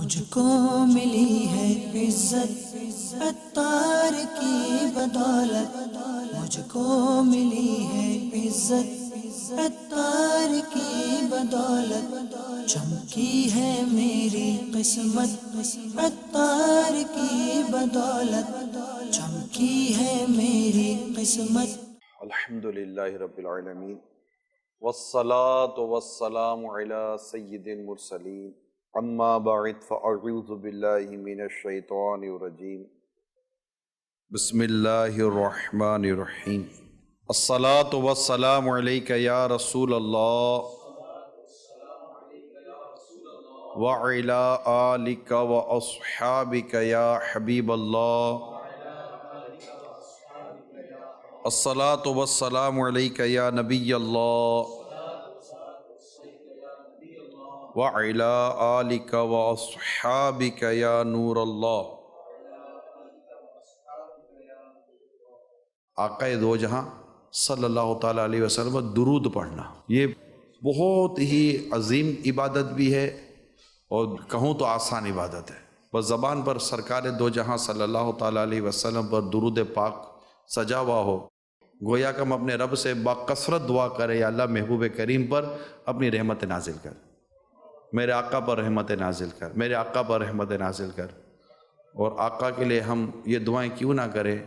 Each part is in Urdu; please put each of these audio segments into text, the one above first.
مجھ کو ملی ہے عزت عطار کی بدولت، مجھ کو ملی ہے عزت عطار کی بدولت، چمکی ہے میری قسمت عطار کی بدولت، چمکی ہے میری قسمت۔ الحمدللہ رب العالمین والصلاة والسلام علی سید المرسلین، اما بعد فاعوذ باللہ من الشیطان الرجیم، بسم اللہ الرحمن الرحیم۔ الصلاة والسلام علیک یا رسول اللہ وعلی آلک واصحابک یا حبیب اللہ، الصلاة والسلام علیک یا نبی اللہ وعلی آلک واصحابک یا نور اللہ۔ آقا دو جہاں صلی اللہ تعالیٰ علیہ وسلم درود پڑھنا یہ بہت ہی عظیم عبادت بھی ہے، اور کہوں تو آسان عبادت ہے۔ بس زبان پر سرکار دو جہاں صلی اللہ تعالیٰ علیہ وسلم پر درود پاک سجا ہوا ہو، گویا کہ ہم اپنے رب سے باکثرت دعا کریں، یا اللہ محبوب کریم پر اپنی رحمت نازل کر، میرے آقا پر رحمت نازل کر، میرے آقا پر رحمت نازل کر۔ اور آقا کے لیے ہم یہ دعائیں کیوں نہ کریں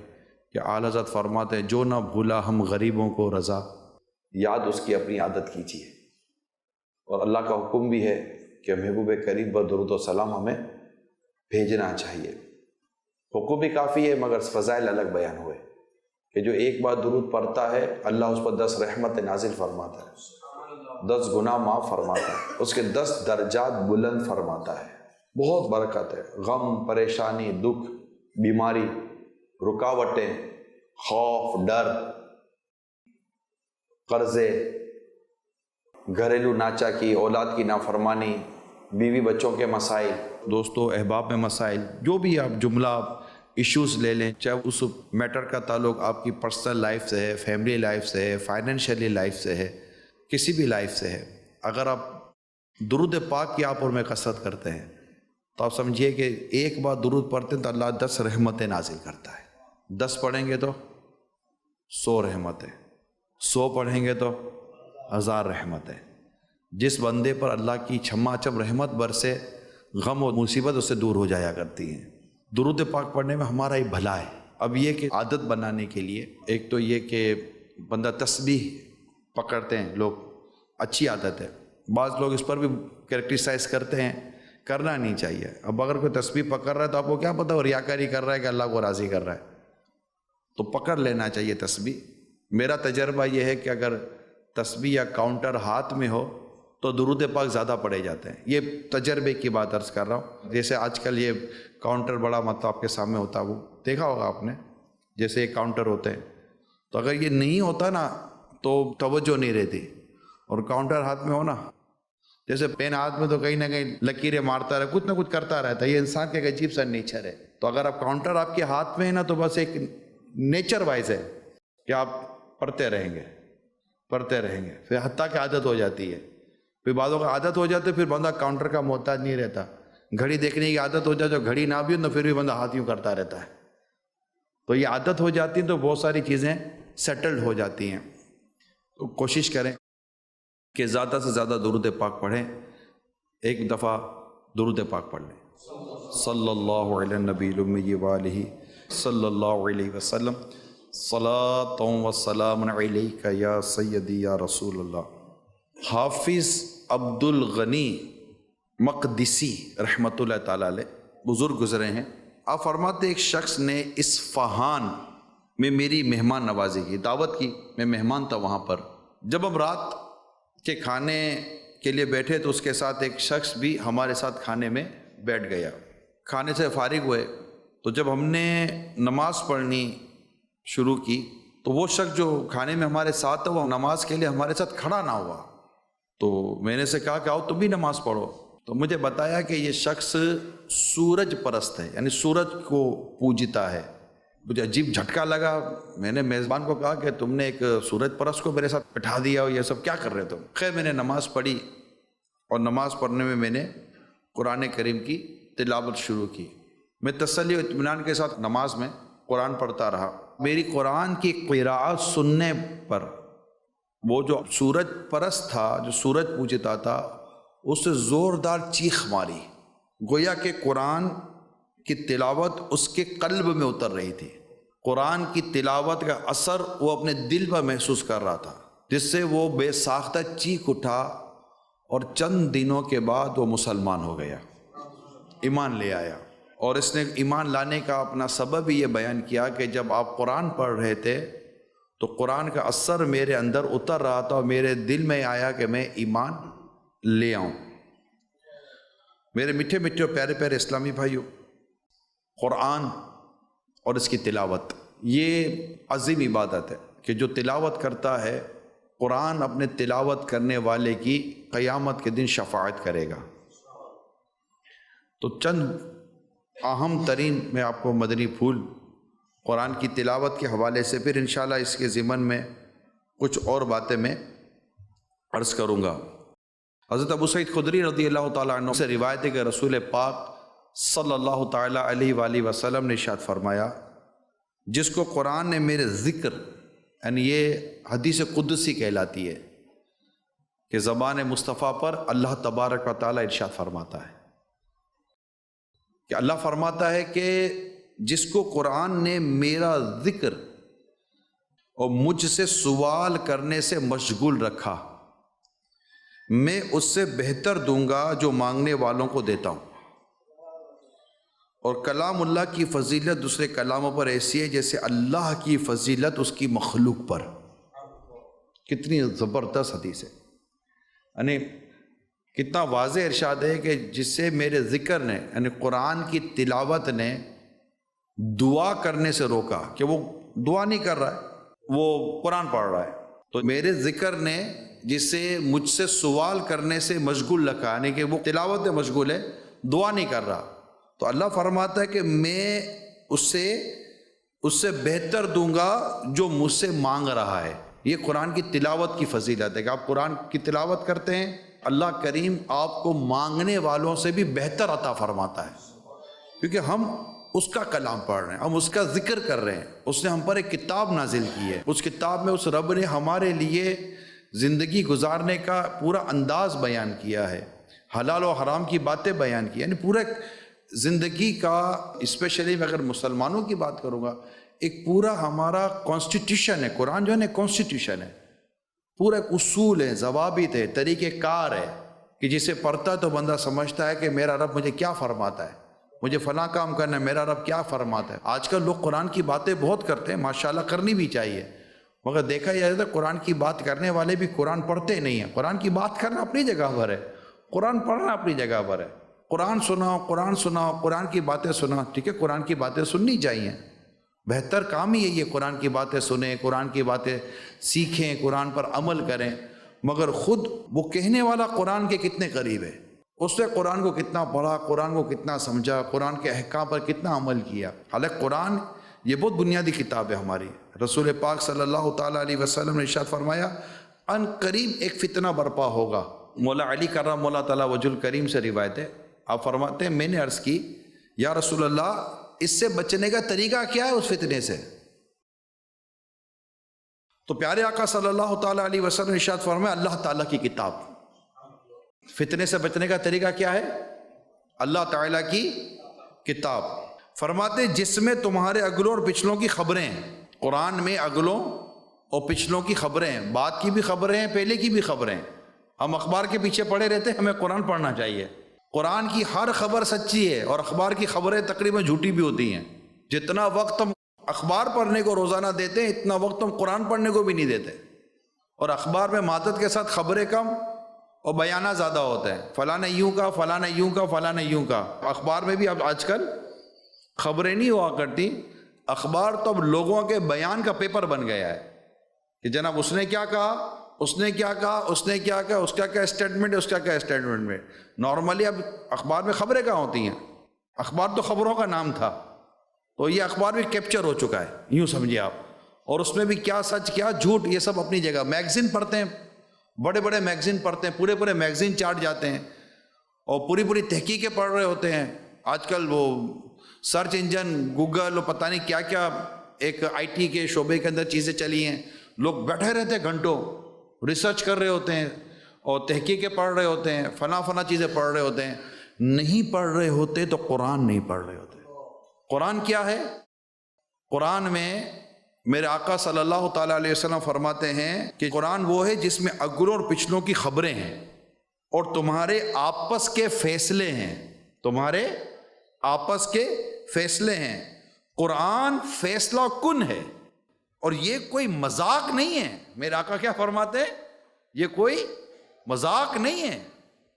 کہ اعلی حضرت فرماتے ہیں جو نہ بھولا ہم غریبوں کو رضا، یاد اس کی اپنی عادت کیجیے۔ اور اللہ کا حکم بھی ہے کہ محبوب کریم پر درود و سلام ہمیں بھیجنا چاہیے۔ حکم بھی کافی ہے مگر فضائل الگ بیان ہوئے کہ جو ایک بار درود پڑھتا ہے اللہ اس پر 10 رحمت نازل فرماتا ہے، 10 گناہ معاف فرماتا ہے، اس کے 10 درجات بلند فرماتا ہے۔ بہت برکت ہے۔ غم، پریشانی، دکھ، بیماری، رکاوٹیں، خوف، ڈر، قرضے، گھریلو ناچاکی، اولاد کی نافرمانی، بیوی بچوں کے مسائل، دوستوں احباب میں مسائل، جو بھی آپ جملہ ایشوز لے لیں، چاہے اس میٹر کا تعلق آپ کی پرسنل لائف سے ہے، فیملی لائف سے ہے، فائنینشیلی لائف سے ہے، کسی بھی لائف سے ہے، اگر آپ درود پاک کی آپ اور میں کثرت کرتے ہیں تو آپ سمجھیے کہ ایک بار درود پڑھتے ہیں تو اللہ 10 رحمتیں نازل کرتا ہے۔ 10 پڑھیں گے تو 100 رحمتیں، 100 پڑھیں گے تو 1000 رحمتیں۔ جس بندے پر اللہ کی چھما چھم رحمت برسے، غم و مصیبت اس سے دور ہو جایا کرتی ہیں۔ درود پاک پڑھنے میں ہمارا ہی بھلا ہے۔ اب یہ کہ عادت بنانے کے لیے ایک تو یہ کہ بندہ تسبیح پکڑتے ہیں لوگ، اچھی عادت ہے، بعض لوگ اس پر بھی کریٹیسائز کرتے ہیں، کرنا نہیں چاہیے۔ اب اگر کوئی تسبیح پکڑ رہا ہے تو آپ کو کیا پتہ وہ ریاکاری کر رہا ہے کہ اللہ کو راضی کر رہا ہے، تو پکڑ لینا چاہیے تسبیح۔ میرا تجربہ یہ ہے کہ اگر تسبیح یا کاؤنٹر ہاتھ میں ہو تو درود پاک زیادہ پڑھے جاتے ہیں۔ یہ تجربے کی بات عرض کر رہا ہوں۔ جیسے آج کل یہ کاؤنٹر بڑا مطلب آپ کے سامنے ہوتا ہے، وہ دیکھا ہوگا آپ نے، جیسے ایک کاؤنٹر ہوتے ہیں، تو اگر یہ نہیں ہوتا نا تو توجہ نہیں رہتی، اور کاؤنٹر ہاتھ میں ہو نا، جیسے پین ہاتھ میں تو کہیں نہ کہیں لکیریں مارتا رہے، کچھ نہ کچھ کرتا رہتا ہے، یہ انسان کا ایک عجیب سا نیچر ہے۔ تو اگر آپ کاؤنٹر آپ کے ہاتھ میں ہے نا تو بس ایک نیچر وائز ہے کہ آپ پڑھتے رہیں گے، پڑھتے رہیں گے، پھر حتیٰ کہ عادت ہو جاتی ہے، پھر بعضوں کا عادت ہو جاتی ہے، پھر بندہ کاؤنٹر کا محتاج نہیں رہتا۔ گھڑی دیکھنے کی عادت ہو جائے تو گھڑی نہ بھی ہو تو پھر بھی بندہ ہاتھ یوں کرتا رہتا ہے۔ تو یہ عادت ہو جاتی ہے تو بہت ساری چیزیں سیٹلڈ ہو جاتی ہیں۔ تو کوشش کریں کہ زیادہ سے زیادہ درود پاک پڑھیں۔ ایک دفعہ درود پاک پڑھ لیں، صلی اللہ علی النبی الامی وآلہ صلی اللہ علیہ وسلم، صلاۃ و سلام علیک یا سیدی یا رسول اللہ۔ حافظ عبد الغنی مقدسی رحمۃ اللہ تعالیٰ علیہ بزرگ گزرے ہیں۔ آپ فرماتے ایک شخص نے اصفہان میں میری مہمان نوازی کی، دعوت کی، میں مہمان تھا وہاں پر۔ جب ہم رات کے کھانے کے لیے بیٹھے تو اس کے ساتھ ایک شخص بھی ہمارے ساتھ کھانے میں بیٹھ گیا۔ کھانے سے فارغ ہوئے تو جب ہم نے نماز پڑھنی شروع کی تو وہ شخص جو کھانے میں ہمارے ساتھ تھا وہ نماز کے لیے ہمارے ساتھ کھڑا نہ ہوا۔ تو میں نے سے کہا کہ آؤ تم بھی نماز پڑھو۔ تو مجھے بتایا کہ یہ شخص سورج پرست ہے، یعنی سورج کو پوجتا ہے۔ مجھے عجیب جھٹکا لگا۔ میں نے میزبان کو کہا کہ تم نے ایک سورج پرست کو میرے ساتھ بٹھا دیا ہو، یہ سب کیا کر رہے تم؟ خیر میں نے نماز پڑھی، اور نماز پڑھنے میں نے قرآن کریم کی تلاوت شروع کی۔ میں تسلی و اطمینان کے ساتھ نماز میں قرآن پڑھتا رہا۔ میری قرآن کی قراءت سننے پر وہ جو سورج پرست تھا، جو سورج پوجتا تھا، اس سے زوردار چیخ ماری، گویا کہ قرآن کی تلاوت اس کے قلب میں اتر رہی تھی۔ قرآن کی تلاوت کا اثر وہ اپنے دل پر محسوس کر رہا تھا، جس سے وہ بے ساختہ چیخ اٹھا، اور چند دنوں کے بعد وہ مسلمان ہو گیا، ایمان لے آیا۔ اور اس نے ایمان لانے کا اپنا سبب یہ بیان کیا کہ جب آپ قرآن پڑھ رہے تھے تو قرآن کا اثر میرے اندر اتر رہا تھا، اور میرے دل میں آیا کہ میں ایمان لے آؤں۔ میرے میٹھے میٹھے اور پیارے پیارے اسلامی بھائیوں، قرآن اور اس کی تلاوت یہ عظیم عبادت ہے کہ جو تلاوت کرتا ہے قرآن اپنے تلاوت کرنے والے کی قیامت کے دن شفاعت کرے گا۔ تو چند اہم ترین میں آپ کو مدنی پھول قرآن کی تلاوت کے حوالے سے، پھر انشاءاللہ اس کے ضمن میں کچھ اور باتیں میں عرض کروں گا۔ حضرت ابو سعید خدری رضی اللہ تعالیٰ عنہ سے روایت ہے کہ رسول پاک صلی اللہ تعالیٰ علیہ وآلہ وسلم نے ارشاد فرمایا، جس کو قرآن نے میرے ذکر، یعنی یہ حدیث قدسی کہلاتی ہے کہ زبان مصطفیٰ پر اللہ تبارک و تعالیٰ ارشاد فرماتا ہے کہ اللہ فرماتا ہے کہ جس کو قرآن نے میرا ذکر اور مجھ سے سوال کرنے سے مشغول رکھا، میں اس سے بہتر دوں گا جو مانگنے والوں کو دیتا ہوں۔ اور کلام اللہ کی فضیلت دوسرے کلاموں پر ایسی ہے جیسے اللہ کی فضیلت اس کی مخلوق پر۔ کتنی زبردست حدیث ہے، یعنی کتنا واضح ارشاد ہے کہ جس سے میرے ذکر نے، یعنی قرآن کی تلاوت نے دعا کرنے سے روکا، کہ وہ دعا نہیں کر رہا ہے، وہ قرآن پڑھ رہا ہے، تو میرے ذکر نے جس سے مجھ سے سوال کرنے سے مشغول رکھا، یعنی کہ وہ تلاوت میں مشغول ہے، دعا نہیں کر رہا، تو اللہ فرماتا ہے کہ میں اس سے بہتر دوں گا جو مجھ سے مانگ رہا ہے۔ یہ قرآن کی تلاوت کی فضیلت ہے کہ آپ قرآن کی تلاوت کرتے ہیں، اللہ کریم آپ کو مانگنے والوں سے بھی بہتر عطا فرماتا ہے، کیونکہ ہم اس کا کلام پڑھ رہے ہیں، ہم اس کا ذکر کر رہے ہیں، اس نے ہم پر ایک کتاب نازل کی ہے، اس کتاب میں اس رب نے ہمارے لیے زندگی گزارنے کا پورا انداز بیان کیا ہے، حلال و حرام کی باتیں بیان کی، یعنی پورا زندگی کا، اسپیشلی میں اگر مسلمانوں کی بات کروں گا، ایک پورا ہمارا کانسٹیٹیوشن ہے، قرآن جو ہے نا کانسٹیٹیوشن ہے، پورا ایک اصول ہے، ضوابط ہے، طریقہ کار ہے کہ جسے پڑھتا ہے تو بندہ سمجھتا ہے کہ میرا رب مجھے کیا فرماتا ہے، مجھے فلاں کام کرنا ہے، میرا رب کیا فرماتا ہے۔ آج کل لوگ قرآن کی باتیں بہت کرتے ہیں، ماشاءاللہ کرنی بھی چاہیے، مگر دیکھا جائے تو قرآن کی بات کرنے والے بھی قرآن پڑھتے نہیں ہیں۔ قرآن کی بات کرنا اپنی جگہ پر ہے، قرآن پڑھنا اپنی جگہ پر ہے، قرآن سناؤ، قرآن کی باتیں سناؤ، ٹھیک ہے، قرآن کی باتیں سننی چاہیے، بہتر کام ہی یہی ہے، قرآن کی باتیں سنیں، قرآن کی باتیں سیکھیں، قرآن پر عمل کریں، مگر خود وہ کہنے والا قرآن کے کتنے قریب ہے، اس نے قرآن کو کتنا پڑھا، قرآن کو کتنا سمجھا، قرآن کے احکام پر کتنا عمل کیا۔ حالانکہ قرآن یہ بہت بنیادی کتاب ہے ہماری۔ رسول پاک صلی اللہ تعالیٰ علیہ وسلم نے ارشاد فرمایا، ان قریب ایک فتنہ برپا ہوگا۔ مولا علی کرم اللہ تعالیٰ وجہ الکریم سے روایت ہے، آپ فرماتے ہیں میں نے عرض کی یا رسول اللہ اس سے بچنے کا طریقہ کیا ہے اس فتنے سے؟ تو پیارے آقا صلی اللہ تعالیٰ علیہ وسلم نے ارشاد فرمایا اللہ تعالیٰ کی کتاب۔ فتنے سے بچنے کا طریقہ کیا ہے؟ اللہ تعالیٰ کی کتاب۔ فرماتے جس میں تمہارے اگلوں اور پچھلوں کی خبریں ہیں، قرآن میں اگلوں اور پچھلوں کی خبریں ہیں، بعد کی بھی خبریں ہیں، پہلے کی بھی خبریں ہیں۔ ہم اخبار کے پیچھے پڑے رہتے ہیں، ہمیں قرآن پڑھنا چاہیے۔ قرآن کی ہر خبر سچی ہے، اور اخبار کی خبریں تقریباً جھوٹی بھی ہوتی ہیں۔ جتنا وقت ہم اخبار پڑھنے کو روزانہ دیتے ہیں، اتنا وقت ہم قرآن پڑھنے کو بھی نہیں دیتے، اور اخبار میں مادت کے ساتھ خبریں کم اور بیانات زیادہ ہوتے ہیں، فلاں نے یوں کہا، فلاں نے یوں کہا، فلاں نے یوں کہا۔ اخبار میں بھی اب آج کل خبریں نہیں ہوا کرتی، اخبار تو اب لوگوں کے بیان کا پیپر بن گیا ہے کہ جناب اس نے کیا کہا، اس نے کیا کہا، اس نے کیا کہا، اس کا کیا اسٹیٹمنٹ ہے، اس کا کیا اسٹیٹمنٹ ہے۔ نارملی اب اخبار میں خبریں کہاں ہوتی ہیں؟ اخبار تو خبروں کا نام تھا، تو یہ اخبار بھی کیپچر ہو چکا ہے، یوں سمجھیے آپ، اور اس میں بھی کیا سچ کیا جھوٹ یہ سب اپنی جگہ۔ میگزین پڑھتے ہیں، بڑے بڑے میگزین پڑھتے ہیں، پورے پورے میگزین چاٹ جاتے ہیں، اور پوری پوری تحقیقیں پڑھ رہے ہوتے ہیں۔ آج کل وہ سرچ انجن گوگل اور پتہ نہیں کیا کیا ایک آئی ٹی کے شعبے کے اندر چیزیں چلی ہیں. لوگ بیٹھے رہتے ہیں گھنٹوں، ریسرچ کر رہے ہوتے ہیں اور تحقیقیں پڑھ رہے ہوتے ہیں، فلاں چیزیں پڑھ رہے ہوتے ہیں. نہیں پڑھ رہے ہوتے تو قرآن نہیں پڑھ رہے ہوتے. قرآن کیا ہے؟ قرآن میں میرے آقا صلی اللہ تعالیٰ علیہ وسلم فرماتے ہیں کہ قرآن وہ ہے جس میں اگلوں اور پچھلوں کی خبریں ہیں اور تمہارے آپس کے فیصلے ہیں. تمہارے آپس کے فیصلے ہیں. قرآن فیصلہ کن ہے اور یہ کوئی مذاق نہیں ہے. میرے آقا کیا فرماتے ہیں؟ یہ کوئی مذاق نہیں ہے.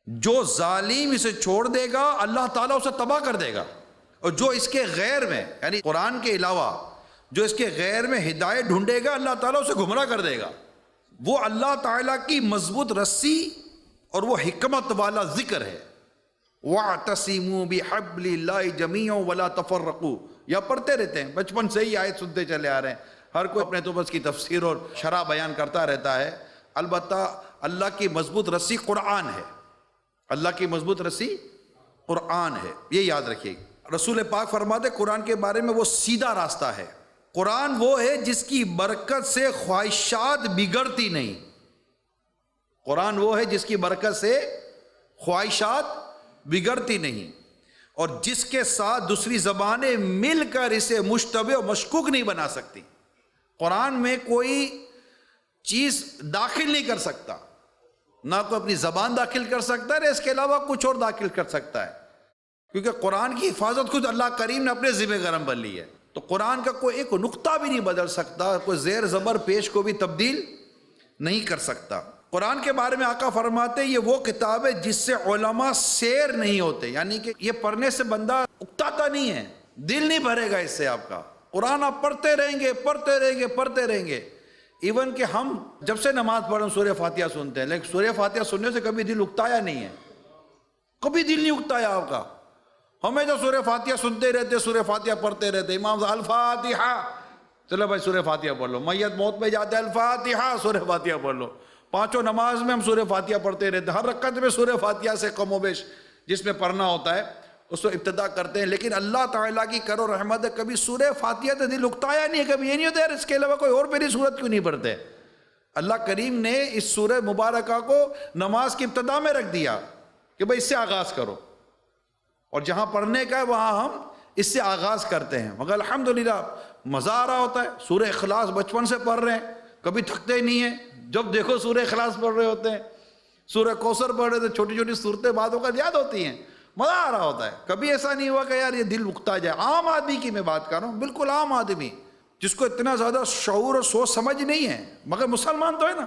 جو ظالم اسے چھوڑ دے گا اللہ تعالیٰ اسے تباہ کر دے گا، اور جو اس کے غیر میں یعنی قرآن کے علاوہ جو اس کے غیر میں ہدایت ڈھونڈے گا اللہ تعالیٰ اسے گمراہ کر دے گا. وہ اللہ تعالیٰ کی مضبوط رسی اور وہ حکمت والا ذکر ہے. وَاعْتَصِمُوا بِحَبْلِ اللَّهِ جَمِيعًا وَلَا تَفَرَّقُوا. یا پڑھتے رہتے ہیں، بچپن سے ہی آیت سنتے چلے آ رہے ہیں. ہر کوئی اپنے تو بس کی تفسیر اور شرح بیان کرتا رہتا ہے. البتہ اللہ کی مضبوط رسی قرآن ہے. اللہ کی مضبوط رسی قرآن ہے، یہ یاد رکھیے. رسول پاک فرماتے قرآن کے بارے میں وہ سیدھا راستہ ہے. قرآن وہ ہے جس کی برکت سے خواہشات بگڑتی نہیں. قرآن وہ ہے جس کی برکت سے خواہشات بگڑتی نہیں، اور جس کے ساتھ دوسری زبانیں مل کر اسے مشتبہ و مشکوک نہیں بنا سکتی. قرآن میں کوئی چیز داخل نہیں کر سکتا، نہ کوئی اپنی زبان داخل کر سکتا ہے، اس کے علاوہ کچھ اور داخل کر سکتا ہے، کیونکہ قرآن کی حفاظت خود اللہ کریم نے اپنے ذمہ گرم پر لی ہے. تو قرآن کا کوئی ایک نقطہ بھی نہیں بدل سکتا، کوئی زیر زبر پیش کو بھی تبدیل نہیں کر سکتا. قرآن کے بارے میں آقا فرماتے یہ وہ کتاب ہے جس سے علماء سیر نہیں ہوتے، یعنی کہ یہ پڑھنے سے بندہ اکتاتا نہیں ہے، دل نہیں بھرے گا اس سے آپ کا. قرآن آپ پڑھتے رہیں گے پڑھتے رہیں گے پڑھتے رہیں گے. ایون کہ ہم جب سے نماز پڑھیں سورہ فاتحہ سنتے ہیں، لیکن سورہ فاتحہ سننے سے کبھی دل اکتایا نہیں ہے، کبھی دل نہیں اکتایا آپ کا. ہمیں جو سورہ فاتحہ سنتے رہتے، سورہ فاتحہ پڑھتے رہتے. امام صاحب الفاتحہ، چلو بھائی سورہ فاتحہ پڑھ لو. میت موت میں جاتے ہیں الفاتحہ، سورہ فاتحہ پڑھ لو. پانچوں نماز میں ہم سورہ فاتحہ پڑھتے رہتے ہیں، ہر رکعت میں سورہ فاتحہ سے کم و بیش جس میں پڑھنا ہوتا ہے اس کو ابتدا کرتے ہیں. لیکن اللہ تعالیٰ کی کرو رحمت ہے کبھی سورہ فاتحہ سے دل اکتایا نہیں ہے. کبھی یہ نہیں ہوتا یار اس کے علاوہ کوئی اور پہلی سورت کیوں نہیں پڑھتے. اللہ کریم نے اس سورہ مبارکہ کو نماز کی ابتدا میں رکھ دیا کہ بھائی اس سے آغاز کرو، اور جہاں پڑھنے کا ہے وہاں ہم اس سے آغاز کرتے ہیں. مگر الحمدللہ مزہ آ رہا ہوتا ہے. سورہ اخلاص بچپن سے پڑھ رہے ہیں، کبھی تھکتے ہی نہیں ہیں. جب دیکھو سورہ اخلاص پڑھ رہے ہوتے ہیں، سورہ کوثر پڑھ رہے تھے، چھوٹی چھوٹی صورتیں بعدوں کا یاد ہوتی ہیں، مزہ آ رہا ہوتا ہے. کبھی ایسا نہیں ہوا کہ یار یہ دل اکتا جائے. عام آدمی کی میں بات کر رہا ہوں، بالکل عام آدمی جس کو اتنا زیادہ شعور اور سوچ سمجھ نہیں ہے، مگر مسلمان تو ہے نا.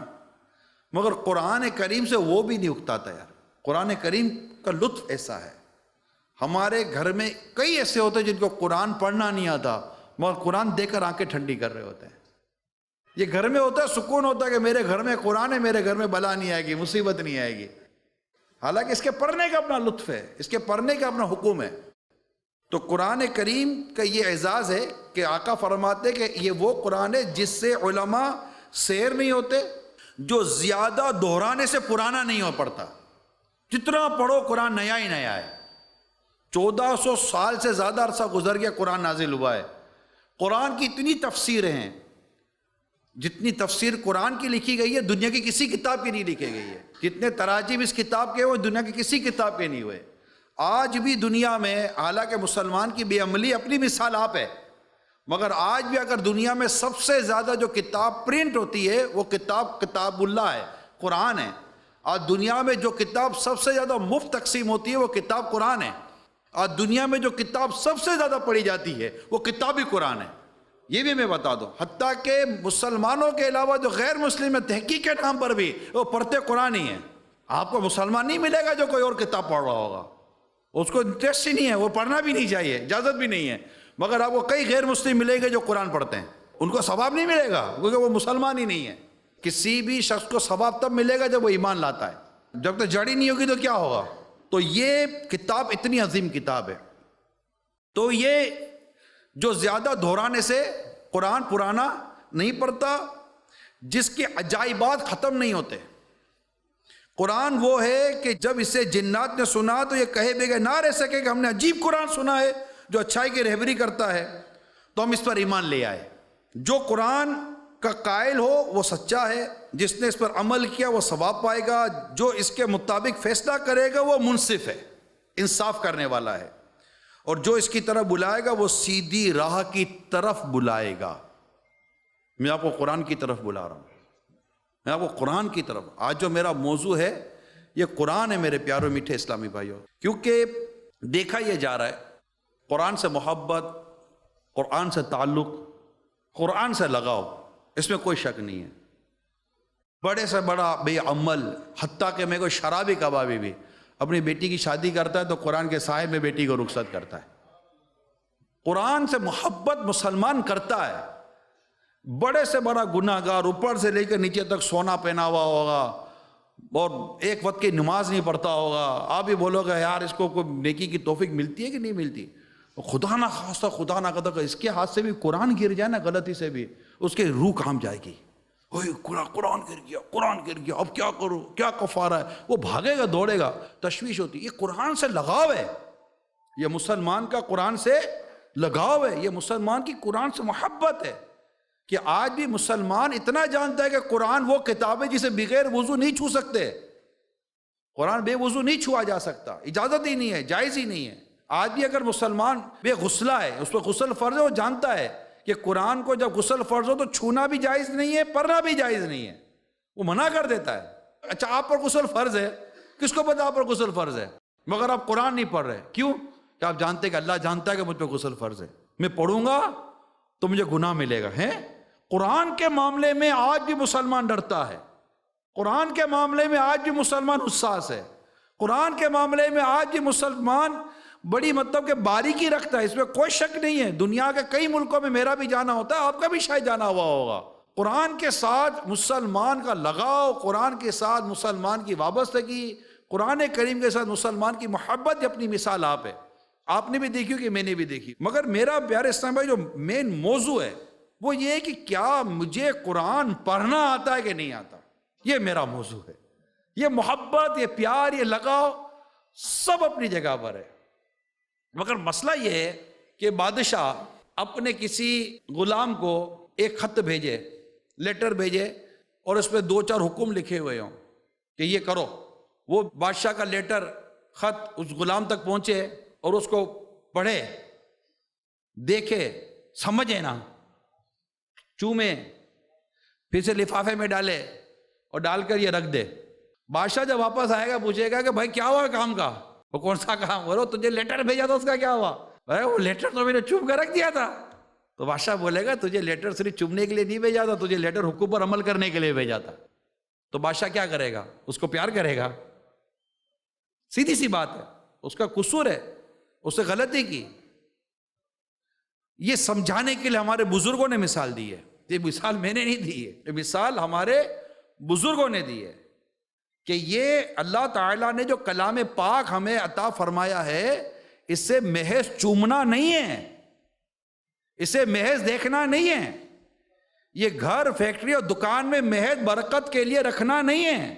مگر قرآن کریم سے وہ بھی نہیں اکتاتا یار. قرآن کریم کا لطف ایسا ہے. ہمارے گھر میں کئی ایسے ہوتے ہیں جن کو قرآن پڑھنا نہیں آتا مگر قرآن دے کر آنکھیں ٹھنڈی کر رہے ہوتے ہیں. یہ گھر میں ہوتا ہے، سکون ہوتا ہے کہ میرے گھر میں قرآن ہے، میرے گھر میں بلا نہیں آئے گی، مصیبت نہیں آئے گی. حالانکہ اس کے پڑھنے کا اپنا لطف ہے، اس کے پڑھنے کا اپنا حکم ہے. تو قرآن کریم کا یہ اعزاز ہے کہ آقا فرماتے کہ یہ وہ قرآن ہے جس سے علماء سیر نہیں ہوتے، جو زیادہ دہرانے سے پرانا نہیں ہو پڑتا. جتنا پڑھو قرآن نیا ہی نیا ہے. 1400 سال سے زیادہ عرصہ گزر گیا قرآن نازل ہوا ہے. قرآن کی اتنی تفسیریں ہیں، جتنی تفسیر قرآن کی لکھی گئی ہے دنیا کی کسی کتاب کی نہیں لکھی گئی ہے. جتنے تراجم اس کتاب کے وہ دنیا کی کسی کتاب کے نہیں ہوئے. آج بھی دنیا میں حالانکہ مسلمان کی بے عملی اپنی مثال آپ ہے، مگر آج بھی اگر دنیا میں سب سے زیادہ جو کتاب پرنٹ ہوتی ہے وہ کتاب اللہ ہے، قرآن ہے. آج دنیا میں جو کتاب سب سے زیادہ مفت تقسیم ہوتی ہے وہ کتاب قرآن ہے. آج دنیا میں جو کتاب سب سے زیادہ پڑھی جاتی ہے وہ کتاب ہی قرآن ہے. یہ بھی میں بتا دوں، حتیٰ کہ مسلمانوں کے علاوہ جو غیر مسلم ہیں تحقیق کے نام پر بھی وہ پڑھتے قرآن ہی ہیں. آپ کو مسلمان نہیں ملے گا جو کوئی اور کتاب پڑھ رہا ہوگا، اس کو انٹرسٹ ہی نہیں ہے، وہ پڑھنا بھی نہیں چاہیے، اجازت بھی نہیں ہے. مگر آپ کو کئی غیر مسلم ملیں گے جو قرآن پڑھتے ہیں، ان کو ثواب نہیں ملے گا کیونکہ وہ مسلمان ہی نہیں ہے. کسی بھی شخص کو ثواب تب ملے گا جب وہ ایمان لاتا ہے. جب تک جڑی نہیں ہوگی تو کیا ہوگا. تو یہ کتاب اتنی عظیم کتاب ہے. تو یہ جو زیادہ دہرانے سے قرآن پرانا نہیں پڑتا، جس کے عجائبات ختم نہیں ہوتے. قرآن وہ ہے کہ جب اسے جنات نے سنا تو یہ کہے بے گئے نہ رہ سکے کہ ہم نے عجیب قرآن سنا ہے جو اچھائی کی رہبری کرتا ہے، تو ہم اس پر ایمان لے آئے۔ جو قرآن کا قائل ہو وہ سچا ہے، جس نے اس پر عمل کیا وہ ثواب پائے گا، جو اس کے مطابق فیصلہ کرے گا وہ منصف ہے، انصاف کرنے والا ہے، اور جو اس کی طرف بلائے گا وہ سیدھی راہ کی طرف بلائے گا۔ میں آپ کو قرآن کی طرف بلا رہا ہوں، میں آپ کو قرآن کی طرف۔ آج جو میرا موضوع ہے یہ قرآن ہے میرے پیاروں میٹھے اسلامی بھائیوں، کیونکہ دیکھا یہ جا رہا ہے قرآن سے محبت، قرآن سے تعلق، قرآن سے لگاؤ، اس میں کوئی شک نہیں ہے۔ بڑے سے بڑا بے عمل، حتیٰ کہ میں کوئی شرابی کبابی بھی اپنی بیٹی کی شادی کرتا ہے تو قرآن کے سائے میں بیٹی کو رخصت کرتا ہے۔ قرآن سے محبت مسلمان کرتا ہے۔ بڑے سے بڑا گناہ گار، اوپر سے لے کر نیچے تک سونا پہنا ہوا ہوگا اور ایک وقت کی نماز نہیں پڑھتا ہوگا، آپ بھی بولو گے یار اس کو کوئی نیکی کی توفیق ملتی ہے کہ نہیں ملتی؟ خدا نہ خواستہ، خدا نہ خواستہ اس کے ہاتھ سے بھی قرآن گر جائے نا غلطی سے بھی، اس کے روح کام جائے گی، اوہ قرآن گر گیا، قرآن گر گیا، اب کیا کروں، کیا کفارہ ہے؟ وہ بھاگے گا، دوڑے گا، تشویش ہوتی۔ یہ قرآن سے لگاؤ ہے، یہ مسلمان کا قرآن سے لگاؤ ہے، یہ مسلمان کی قرآن سے محبت ہے کہ آج بھی مسلمان اتنا جانتا ہے کہ قرآن وہ کتاب ہے جسے بغیر وضو نہیں چھو سکتے۔ قرآن بے وضو نہیں چھوا جا سکتا، اجازت ہی نہیں ہے، جائز ہی نہیں ہے۔ آج بھی اگر مسلمان بے غسلہ ہے، اس پر غسل فرض ہے، وہ جانتا ہے کہ قرآن کو جب غسل فرض ہو تو چھونا بھی جائز نہیں ہے، پڑھنا بھی جائز نہیں ہے، وہ منع کر دیتا ہے۔ اچھا آپ پر غسل فرض ہے، کس کو پتا آپ پر غسل فرض ہے؟ مگر آپ قرآن نہیں پڑھ رہے، کیوں؟ کہ آپ جانتے کہ اللہ جانتا ہے کہ مجھ پہ غسل فرض ہے، میں پڑھوں گا تو مجھے گناہ ملے گا۔ ہے قرآن کے معاملے میں آج بھی مسلمان ڈرتا ہے، قرآن کے معاملے میں آج بھی مسلمان حساس ہے، قرآن کے معاملے میں آج بھی مسلمان بڑی مطلب کہ باریکی رکھتا ہے، اس میں کوئی شک نہیں ہے۔ دنیا کے کئی ملکوں میں میرا بھی جانا ہوتا ہے، آپ کا بھی شاید جانا ہوا ہوگا۔ قرآن کے ساتھ مسلمان کا لگاؤ، قرآن کے ساتھ مسلمان کی وابستگی، قرآن کریم کے ساتھ مسلمان کی محبت اپنی مثال آپ ہے، آپ نے بھی دیکھی کہ میں نے بھی دیکھی۔ مگر میرا پیارے اسلام بھائی جو مین موضوع ہے وہ یہ ہے کہ کیا مجھے قرآن پڑھنا آتا ہے کہ نہیں آتا، یہ میرا موضوع ہے۔ یہ محبت، یہ پیار، یہ لگاؤ سب اپنی جگہ پر ہے، مگر مسئلہ یہ ہے کہ بادشاہ اپنے کسی غلام کو ایک خط بھیجے، لیٹر بھیجے، اور اس پہ 2-4 حکم لکھے ہوئے ہوں کہ یہ کرو۔ وہ بادشاہ کا لیٹر، خط اس غلام تک پہنچے اور اس کو پڑھے، دیکھے، سمجھے نا، چومے، پھر سے لفافے میں ڈالے اور ڈال کر یہ رکھ دے۔ بادشاہ جب واپس آئے گا پوچھے گا کہ بھائی کیا ہوا کام کا؟ وہ کون سا کام؟ بولو تجھے لیٹر بھیجا تھا اس کا کیا ہوا؟ وہ لیٹر تو میں نے چوم کر رکھ دیا تھا۔ تو بادشاہ بولے گا تجھے لیٹر صرف چومنے کے لیے نہیں بھیجا تھا، تجھے لیٹر حکم پر عمل کرنے کے لیے بھیجا تھا۔ تو بادشاہ کیا کرے گا؟ اس کو پیار کرے گا؟ سیدھی سی بات ہے، اس کا قصور ہے، اس نے غلطی کی۔ یہ سمجھانے کے لیے ہمارے بزرگوں نے مثال دی ہے، یہ مثال میں نے نہیں دی ہے، یہ مثال ہمارے بزرگوں نے دی ہے کہ یہ اللہ تعالیٰ نے جو کلام پاک ہمیں عطا فرمایا ہے، اس سے محض چومنا نہیں ہے، اسے محض دیکھنا نہیں ہے، یہ گھر، فیکٹری اور دکان میں محض برکت کے لیے رکھنا نہیں ہے،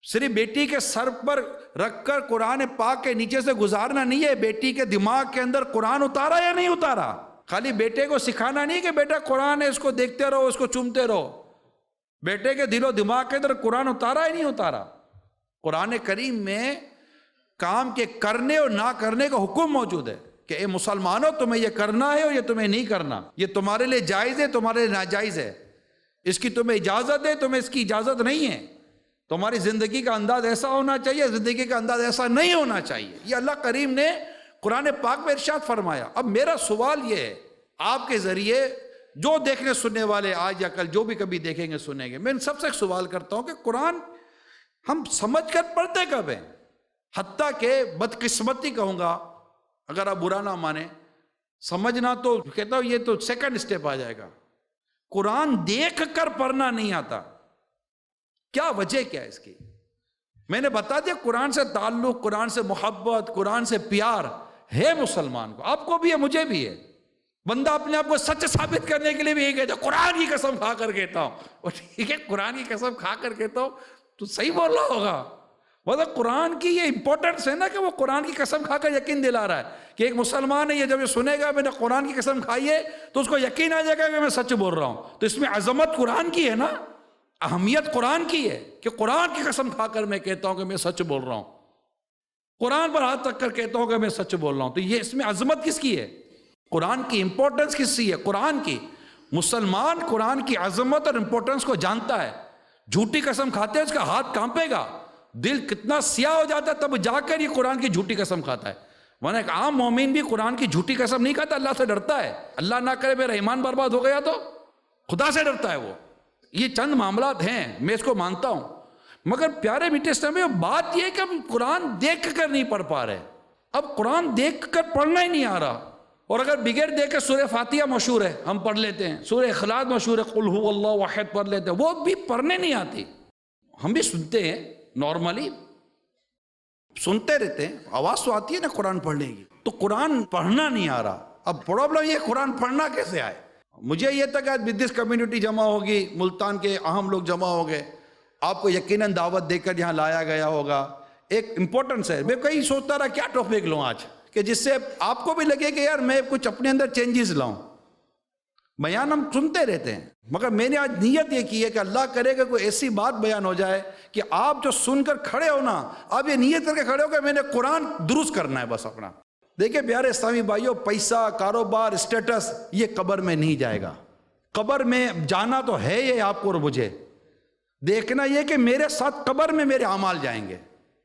صرف بیٹی کے سر پر رکھ کر قرآن پاک کے نیچے سے گزارنا نہیں ہے، بیٹی کے دماغ کے اندر قرآن اتارا یا نہیں اتارا۔ خالی بیٹے کو سکھانا نہیں کہ بیٹا قرآن ہے اس کو دیکھتے رہو، اس کو چومتے رہو، بیٹے کے دل و دماغ کے اندر قرآن اتارا ہی نہیں اتارا۔ قرآن کریم میں کام کے کرنے اور نہ کرنے کا حکم موجود ہے کہ اے مسلمانوں تمہیں یہ کرنا ہے اور یہ تمہیں نہیں کرنا، یہ تمہارے لیے جائز ہے، تمہارے لیے ناجائز ہے، اس کی تمہیں اجازت ہے، تمہیں اس کی اجازت نہیں ہے، تمہاری زندگی کا انداز ایسا ہونا چاہیے، زندگی کا انداز ایسا نہیں ہونا چاہیے۔ یہ اللہ کریم نے قرآن پاک میں ارشاد فرمایا۔ اب میرا سوال یہ ہے آپ کے ذریعے جو دیکھنے سننے والے آج یا کل جو بھی کبھی دیکھیں گے سنیں گے، میں ان سب سے ایک سوال کرتا ہوں کہ قرآن ہم سمجھ کر پڑھتے کب ہیں؟ حتیٰ کہ بدقسمتی کہوں گا، اگر آپ برا نہ مانیں، سمجھنا تو کہتا ہوں یہ تو سیکنڈ اسٹیپ آ جائے گا، قرآن دیکھ کر پڑھنا نہیں آتا۔ کیا وجہ کیا ہے اس کی؟ میں نے بتا دیا، قرآن سے تعلق، قرآن سے محبت، قرآن سے پیار ہے مسلمان کو، آپ کو بھی ہے، مجھے بھی ہے۔ بندہ اپنے آپ کو سچ ثابت کرنے کے لیے بھی یہ کہتا ہے قرآن کی قسم کھا کر کہتا ہوں، اور ٹھیک ہے قرآن کی قسم کھا کر کہتا ہوں، تو صحیح بول رہا ہوگا. مطلب قرآن کی یہ امپورٹنس ہے نا کہ وہ قرآن کی قسم کھا کر یقین دلا رہا ہے کہ ایک مسلمان ہے یہ جب یہ سنے گا میں نے قرآن کی قسم کھائی ہے تو اس کو یقین آ جائے گا کہ میں سچ بول رہا ہوں. تو اس میں عظمت قرآن کی ہے نا, اہمیت قرآن کی ہے کہ قرآن کی قسم کھا کر میں کہتا ہوں کہ میں سچ بول رہا ہوں, قرآن پر ہاتھ رکھ کر کہتا ہوں کہ میں سچ بول رہا ہوں. تو یہ اس میں عظمت کس کی ہے؟ قرآن کی امپورٹنس کس کی ہے؟ قرآن کی. مسلمان قرآن کی عظمت اور امپورٹنس کو جانتا ہے. جھوٹی قسم کھاتے ہیں اس کا ہاتھ کانپے گا, دل کتنا سیاہ ہو جاتا ہے تب جا کر یہ قرآن کی جھوٹی قسم کھاتا ہے. ورنہ ایک عام مومن بھی قرآن کی جھوٹی قسم نہیں کھاتا, اللہ سے ڈرتا ہے. اللہ نہ کرے میرا ایمان برباد ہو گیا تو خدا سے ڈرتا ہے وہ. یہ چند معاملات ہیں, میں اس کو مانتا ہوں, مگر پیارے میٹھے اسلام میں بات یہ ہے کہ ہم قرآن دیکھ کر نہیں پڑھ پا رہے. اب قرآن دیکھ کر پڑھنا ہی نہیں آ رہا, اور اگر بغیر دیکھ کے سورہ فاتحہ مشہور ہے ہم پڑھ لیتے ہیں, سورہ اخلاص مشہور ہے قل هو اللہ احد پڑھ لیتے ہیں, وہ بھی پڑھنے نہیں آتی. ہم بھی سنتے ہیں, نارملی سنتے رہتے ہیں, آواز تو آتی ہے نا قرآن پڑھنے کی, تو قرآن پڑھنا نہیں آ رہا. اب پرابلم یہ قرآن پڑھنا کیسے آئے؟ مجھے یہ تھا کہ آج بدھسٹ کمیونٹی جمع ہوگی, ملتان کے اہم لوگ جمع ہو گئے, آپ کو یقیناً دعوت دے کر یہاں لایا گیا ہوگا. ایک امپورٹنس ہے. میں کہیں سوچتا رہا کیا ٹاپک لوں آج کہ جس سے آپ کو بھی لگے کہ یار میں کچھ اپنے اندر چینجز لاؤں. بیان ہم سنتے رہتے ہیں, مگر میں نے آج نیت یہ کی ہے کہ اللہ کرے کہ کوئی ایسی بات بیان ہو جائے کہ آپ جو سن کر کھڑے ہو نا, آپ یہ نیت کر کے کھڑے ہو کہ میں نے قرآن درست کرنا ہے بس اپنا. دیکھیں پیارے اسلامی بھائیوں, پیسہ, کاروبار, اسٹیٹس یہ قبر میں نہیں جائے گا. قبر میں جانا تو ہے یہ آپ کو اور مجھے, دیکھنا یہ کہ میرے ساتھ قبر میں میرے اعمال جائیں گے.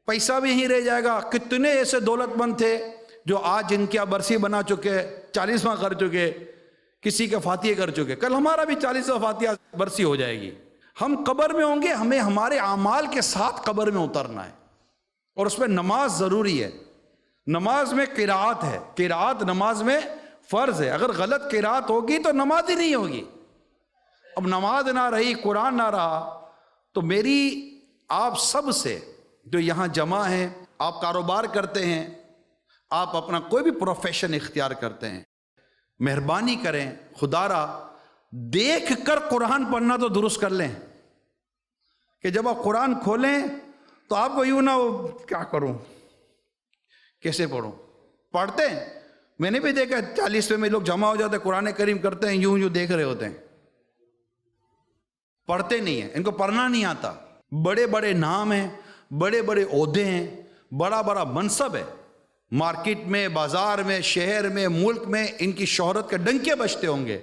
پیسہ بھی یہیں رہ جائے گا. کتنے ایسے دولت مند تھے جو آج جن کی برسی بنا چکے, 40واں کر چکے, کسی کا فاتحہ کر چکے, کل ہمارا بھی 40واں فاتحہ برسی ہو جائے گی. ہم قبر میں ہوں گے, ہمیں ہمارے اعمال کے ساتھ قبر میں اترنا ہے, اور اس میں نماز ضروری ہے. نماز میں قرات ہے, قرات نماز میں فرض ہے. اگر غلط قرات ہوگی تو نماز ہی نہیں ہوگی. اب نماز نہ رہی, قرآن نہ رہا, تو میری آپ سب سے جو یہاں جمع ہیں, آپ کاروبار کرتے ہیں, آپ اپنا کوئی بھی پروفیشن اختیار کرتے ہیں, مہربانی کریں خدا را دیکھ کر قرآن پڑھنا تو درست کر لیں, کہ جب آپ قرآن کھولیں تو آپ کو یوں نہ ہو کیا کروں, کیسے پڑھوں. پڑھتے ہیں, میں نے بھی دیکھا 40ویں میں لوگ جمع ہو جاتے ہیں, قرآن کریم کرتے ہیں, یوں دیکھ رہے ہوتے ہیں, پڑھتے نہیں ہیں, ان کو پڑھنا نہیں آتا. بڑے بڑے نام ہیں, بڑے بڑے عہدے ہیں, بڑا بڑا منصب ہے, مارکیٹ میں, بازار میں, شہر میں, ملک میں ان کی شہرت کے ڈنکے بجتے ہوں گے,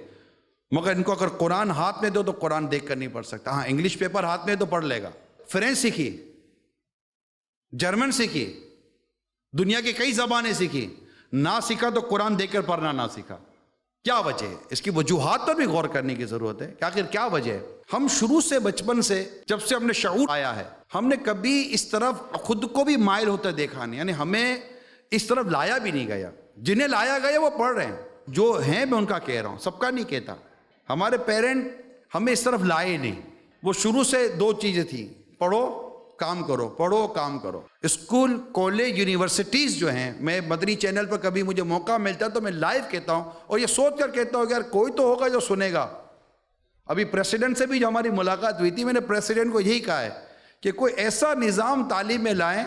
مگر ان کو اگر قرآن ہاتھ میں دو تو قرآن دیکھ کر نہیں پڑھ سکتا. ہاں انگلش پیپر ہاتھ میں تو پڑھ لے گا, فرینچ سیکھی, جرمن سیکھی, دنیا کی کئی زبانیں سیکھی, نہ سیکھا تو قرآن دیکھ کر پڑھنا نہ سیکھا. کیا وجہ ہے؟ اس کی وجوہات پر بھی غور کرنے کی ضرورت ہے کہ آخر کیا وجہ ہے. ہم شروع سے, بچپن سے, جب سے ہم نے شعور آیا ہے, ہم نے کبھی اس طرف خود کو بھی مائل ہوتے دیکھا نہیں, یعنی ہمیں اس طرف لایا بھی نہیں گیا. جنہیں لایا گیا وہ پڑھ رہے ہیں, جو ہیں میں ان کا کہہ رہا ہوں, سب کا نہیں کہتا. ہمارے پیرنٹ ہمیں اس طرف لائے نہیں. وہ شروع سے 2 چیزیں تھیں, پڑھو کام کرو, پڑھو کام کرو. اسکول, کالج, یونیورسٹیز جو ہیں, میں مدنی چینل پر کبھی مجھے موقع ملتا ہے تو میں لائیو کہتا ہوں, اور یہ سوچ کر کہتا ہوں کہ یار کوئی تو ہوگا جو سنے گا. ابھی پریسیڈنٹ سے بھی جو ہماری ملاقات ہوئی تھی, میں نے پریسیڈنٹ کو یہی کہا ہے کہ کوئی ایسا نظام تعلیم میں لائیں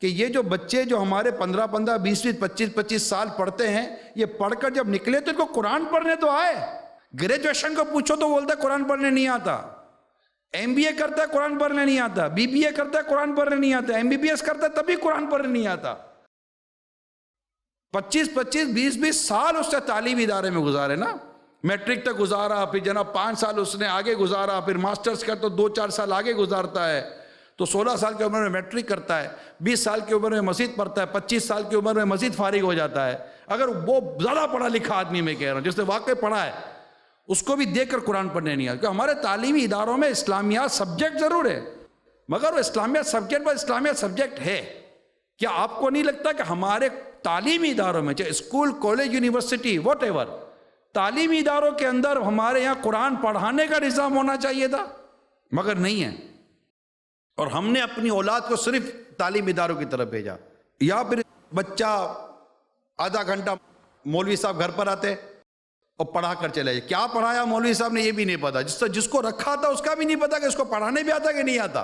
کہ یہ جو بچے جو ہمارے 15 20 25 سال پڑھتے ہیں, یہ پڑھ کر جب نکلے تو ان کو قرآن پڑھنے تو آئے. گریجویشن کو پوچھو تو بولتا ہے قرآن پڑھنے نہیں آتا, MBA کرتا ہے قرآن پڑھنے نہیں آتا, BBA کرتا ہے قرآن پڑھنے نہیں آتا, MBBS کرتا ہے تبھی قرآن پڑھنے نہیں آتا. 25 20 سال اس سے تعلیمی ادارے میں گزارے نا, میٹرک تک گزارا, پھر جناب 5 سال اس نے آگے گزارا, پھر ماسٹرز کا تو 2-4 سال آگے گزارتا ہے, تو 16 سال کی عمر میں میٹرک کرتا ہے, 20 سال کی عمر میں مزید پڑھتا ہے, 25 سال کی عمر میں مزید فارغ ہو جاتا ہے. اگر وہ زیادہ پڑھا لکھا آدمی میں کہہ رہا ہوں جس نے واقعی پڑھا ہے, اس کو بھی دیکھ کر قرآن پڑھنے نہیں آتا. کیونکہ ہمارے تعلیمی اداروں میں اسلامیات سبجیکٹ ضرور ہے, مگر وہ اسلامیات سبجیکٹ پر اسلامیات سبجیکٹ ہے. کیا آپ کو نہیں لگتا کہ ہمارے تعلیمی اداروں میں, چاہے school, college, university, what ever, تعلیمی اداروں کے اندر ہمارے یہاں قرآن پڑھانے کا نظام ہونا چاہیے تھا, مگر نہیں ہے. اور ہم نے اپنی اولاد کو صرف تعلیمی اداروں کی طرف بھیجا. یا پھر بچہ آدھا گھنٹہ مولوی صاحب گھر پر آتے اور پڑھا کر چلے جائے. کیا پڑھایا مولوی صاحب نے یہ بھی نہیں پتا, جس کو رکھا تھا اس کا بھی نہیں پتا کہ اس کو پڑھانے بھی آتا کہ نہیں آتا.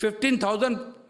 15,000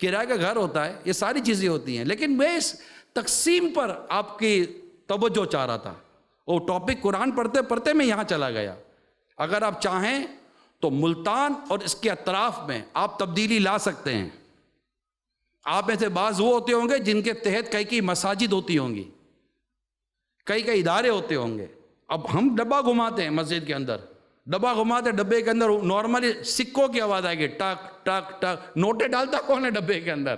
کرایہ کا گھر ہوتا ہے، یہ ساری چیزیں ہوتی ہیں. لیکن میں اس تقسیم پر آپ کی توجہ چاہ رہا تھا. وہ ٹاپک قرآن پڑھتے پڑھتے میں یہاں چلا گیا. اگر آپ چاہیں تو ملتان اور اس کے اطراف میں آپ تبدیلی لا سکتے ہیں. آپ میں سے بعض وہ ہوتے ہوں گے جن کے تحت کئی مساجد ہوتی ہوں گی، کئی ادارے ہوتے ہوں گے. اب ہم ڈبہ گھماتے ہیں مسجد کے اندر، ڈبہ گھماتے، ڈبے کے اندر نارملی سکوں کی آواز آئے گی، ٹک ٹک ٹک. نوٹیں ڈالتا کون ہے ڈبے کے اندر؟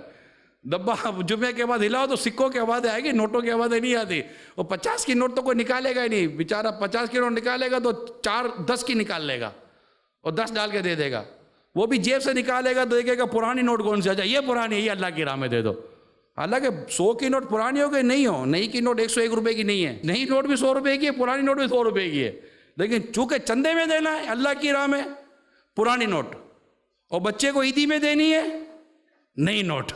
ڈبہ جمعے کے بعد ہلاؤ تو سکوں کی آوازیں آئے گی، نوٹوں کی آوازیں نہیں آتی. وہ 50 کی نوٹ تو کوئی نکالے گا ہی نہیں بیچارہ. 50 کی نوٹ نکالے گا تو 10 کی نکال لے گا اور 10 ڈال کے دے دے گا. وہ بھی جیب سے نکالے گا تو دیکھے گا پرانی نوٹ کون سی آ جائے، یہ پرانی ہے، یہ اللہ کی راہ میں دے دو. حالانکہ 100 کی نوٹ پرانی ہو گئی نہیں ہو، نئی کی نوٹ 101 روپے کی نہیں ہے، نئی نوٹ بھی 100 روپے کی ہے، پرانی نوٹ بھی 100 روپے کی ہے. لیکن چونکہ چندے میں دینا ہے اللہ کی راہ میں پرانی نوٹ، اور بچے کو عیدی میں دینی ہے نئی نوٹ،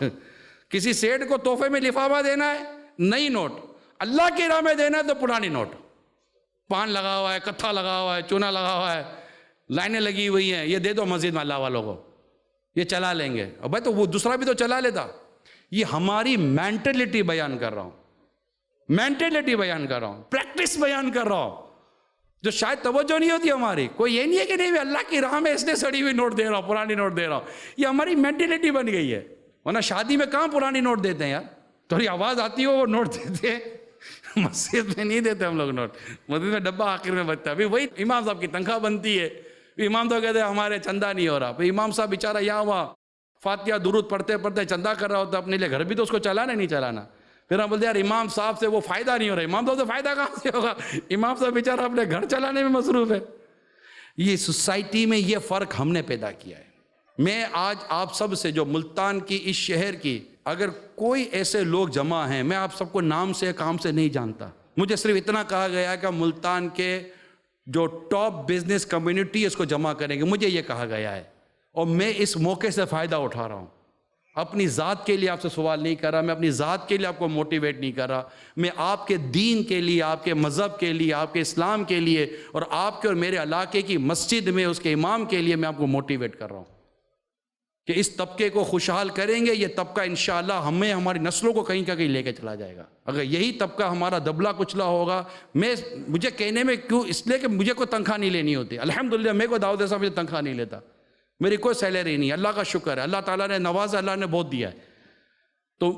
کسی سیٹ کو تحفے میں لفافہ دینا ہے نئی نوٹ، اللہ کی راہ میں دینا ہے تو پرانی نوٹ. پان لگا ہوا ہے، کتھا لگا ہوا ہے، چونا لگا ہوا ہے، لائنیں لگی ہوئی ہیں، یہ دے دو مسجد میں اللہ والوں کو، یہ چلا لیں گے. اور بھائی تو وہ دوسرا بھی تو چلا لیتا. یہ ہماری مینٹلٹی بیان کر رہا ہوں، مینٹلٹی بیان کر رہا ہوں، پریکٹس بیان کر رہا ہوں، جو شاید توجہ نہیں ہوتی ہماری. کوئی یہ نہیں ہے کہ نہیں اللہ کی راہ میں اس نے سڑی ہوئی نوٹ دے رہا ہوں، پرانی نوٹ دے رہا ہوں. یہ ہماری مینٹلٹی بن گئی ہے. ورنہ شادی میں کہاں پرانی نوٹ دیتے ہیں یار؟ تھوڑی آواز آتی ہو وہ نوٹ دیتے ہیں. مسجد میں نہیں دیتے ہم لوگ نوٹ، مسجد میں ڈبہ آخر میں بچتا ہے. ابھی وہی امام صاحب کی تنخواہ بنتی ہے، امام تو کہتے ہیں ہمارے چندہ نہیں ہو رہا. پھر امام صاحب بیچارہ یہاں وہاں فاتحہ درود پڑھتے پڑھتے چندہ کر رہا ہوتا اپنے لیے، گھر بھی تو اس کو چلانا نہیں چلانا. پھر ہم بولتے ہیں یار امام صاحب سے وہ فائدہ نہیں ہو رہا. امام صاحب سے فائدہ کہاں سے ہوگا؟ امام صاحب بیچارہ اپنے گھر چلانے میں مصروف ہے. یہ سوسائٹی میں یہ فرق ہم نے پیدا کیا ہے. میں آج آپ سب سے، جو ملتان کی اس شہر کی اگر کوئی ایسے لوگ جمع ہیں، میں آپ سب کو نام سے کام سے نہیں جانتا، مجھے صرف اتنا کہا گیا ہے کہ ملتان کے جو ٹاپ بزنس کمیونٹی اس کو جمع کریں گے، مجھے یہ کہا گیا ہے. اور میں اس موقع سے فائدہ اٹھا رہا ہوں. اپنی ذات کے لیے آپ سے سوال نہیں کر رہا، میں اپنی ذات کے لیے آپ کو موٹیویٹ نہیں کر رہا، میں آپ کے دین کے لیے، آپ کے مذہب کے لیے، آپ کے اسلام کے لیے، اور آپ کے اور میرے علاقے کی مسجد میں اس کے امام کے لیے میں آپ کو موٹیویٹ کر رہا ہوں کہ اس طبقے کو خوشحال کریں گے. یہ طبقہ انشاءاللہ ہمیں، ہماری نسلوں کو کہیں کا کہیں لے کے چلا جائے گا. اگر یہی طبقہ ہمارا دبلا کچلا ہوگا، مجھے کہنے میں کیوں، اس لیے کہ مجھے کوئی تنخواہ نہیں لینی ہوتی. الحمدللہ میں کوئی دعوت صاحب مجھے تنخواہ نہیں لیتا، میری کوئی سیلری نہیں. اللہ کا شکر ہے، اللہ تعالیٰ نے نوازا، اللہ نے بہت دیا ہے. تو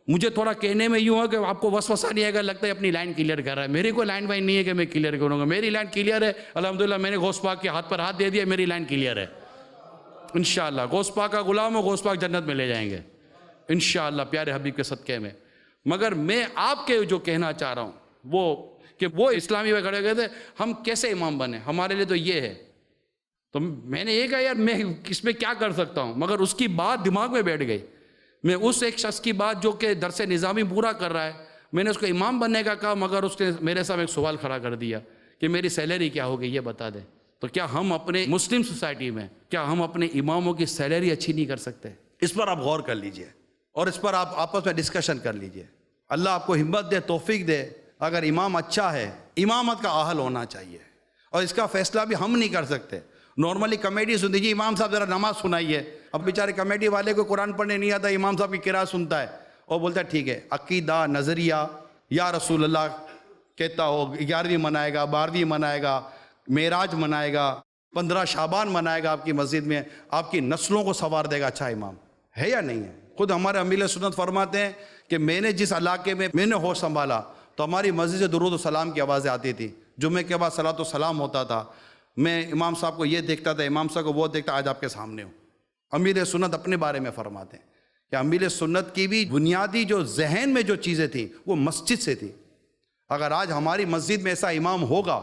مجھے تھوڑا کہنے میں یوں ہے کہ آپ کو وسوسہ نہیں آئے گا، لگتا ہے اپنی لائن کلیئر کر رہا ہے. میری کوئی لائن وائن نہیں ہے کہ میں کلیئر کروں گا، میری لائن کلیئر ہے الحمدللہ. میں نے غوث پاک کے ہاتھ پر ہاتھ دے دیا، میری لائن کلیئر ہے انشاءاللہ. غوث پاک کا غلام ہو، غوث پاک جنت میں لے جائیں گے انشاءاللہ پیارے حبیب کے صدقے میں. مگر میں آپ کے جو کہنا چاہ رہا ہوں وہ کہ وہ اسلامی میں کھڑے گئے تھے ہم کیسے امام بنے، ہمارے لیے تو یہ ہے. تو میں نے یہ کہا یار میں اس میں کیا کر سکتا ہوں، مگر اس کی بات دماغ میں بیٹھ گئی. میں اس ایک شخص کی بات جو کہ درس نظامی پورا کر رہا ہے، میں نے اس کو امام بننے کا کہا، مگر اس نے میرے سامنے ایک سوال کھڑا کر دیا کہ میری سیلری کیا ہوگی یہ بتا دیں. تو کیا ہم اپنے مسلم سوسائٹی میں، کیا ہم اپنے اماموں کی سیلری اچھی نہیں کر سکتے؟ اس پر آپ غور کر لیجئے اور اس پر آپ آپس میں ڈسکشن کر لیجئے. اللہ آپ کو ہمت دے، توفیق دے. اگر امام اچھا ہے، امامت کا اہل ہونا چاہیے، اور اس کا فیصلہ بھی ہم نہیں کر سکتے. نارملی کمیٹی سنتی جی امام صاحب ذرا نماز سنائیے. اب بیچارے کمیٹی والے کو قرآن پڑھنے نہیں آتا، امام صاحب کی قرات سنتا ہے اور بولتا ہے ٹھیک ہے عقیدہ، نظریہ، یا رسول اللہ کہتا ہو 11ویں منائے گا، 12ویں منائے گا، معراج منائے گا، 15 شعبان منائے گا آپ کی مسجد میں، آپ کی نسلوں کو سنوار دے گا. اچھا امام ہے یا نہیں ہے؟ خود ہمارے امیر سنت فرماتے ہیں کہ میں نے جس علاقے میں میں نے ہوش سنبھالا تو ہماری مسجد سے درود و سلام کی آوازیں آتی تھی. جمعے کے بعد صلاۃ و سلام ہوتا تھا، میں امام صاحب کو یہ دیکھتا تھا، امام صاحب کو وہ دیکھتا. آج آپ کے سامنے ہوں. امیر سنت اپنے بارے میں فرماتے ہیں کہ امیر سنت کی بھی بنیادی جو ذہن میں جو چیزیں تھیں وہ مسجد سے تھی. اگر آج ہماری مسجد میں ایسا امام ہوگا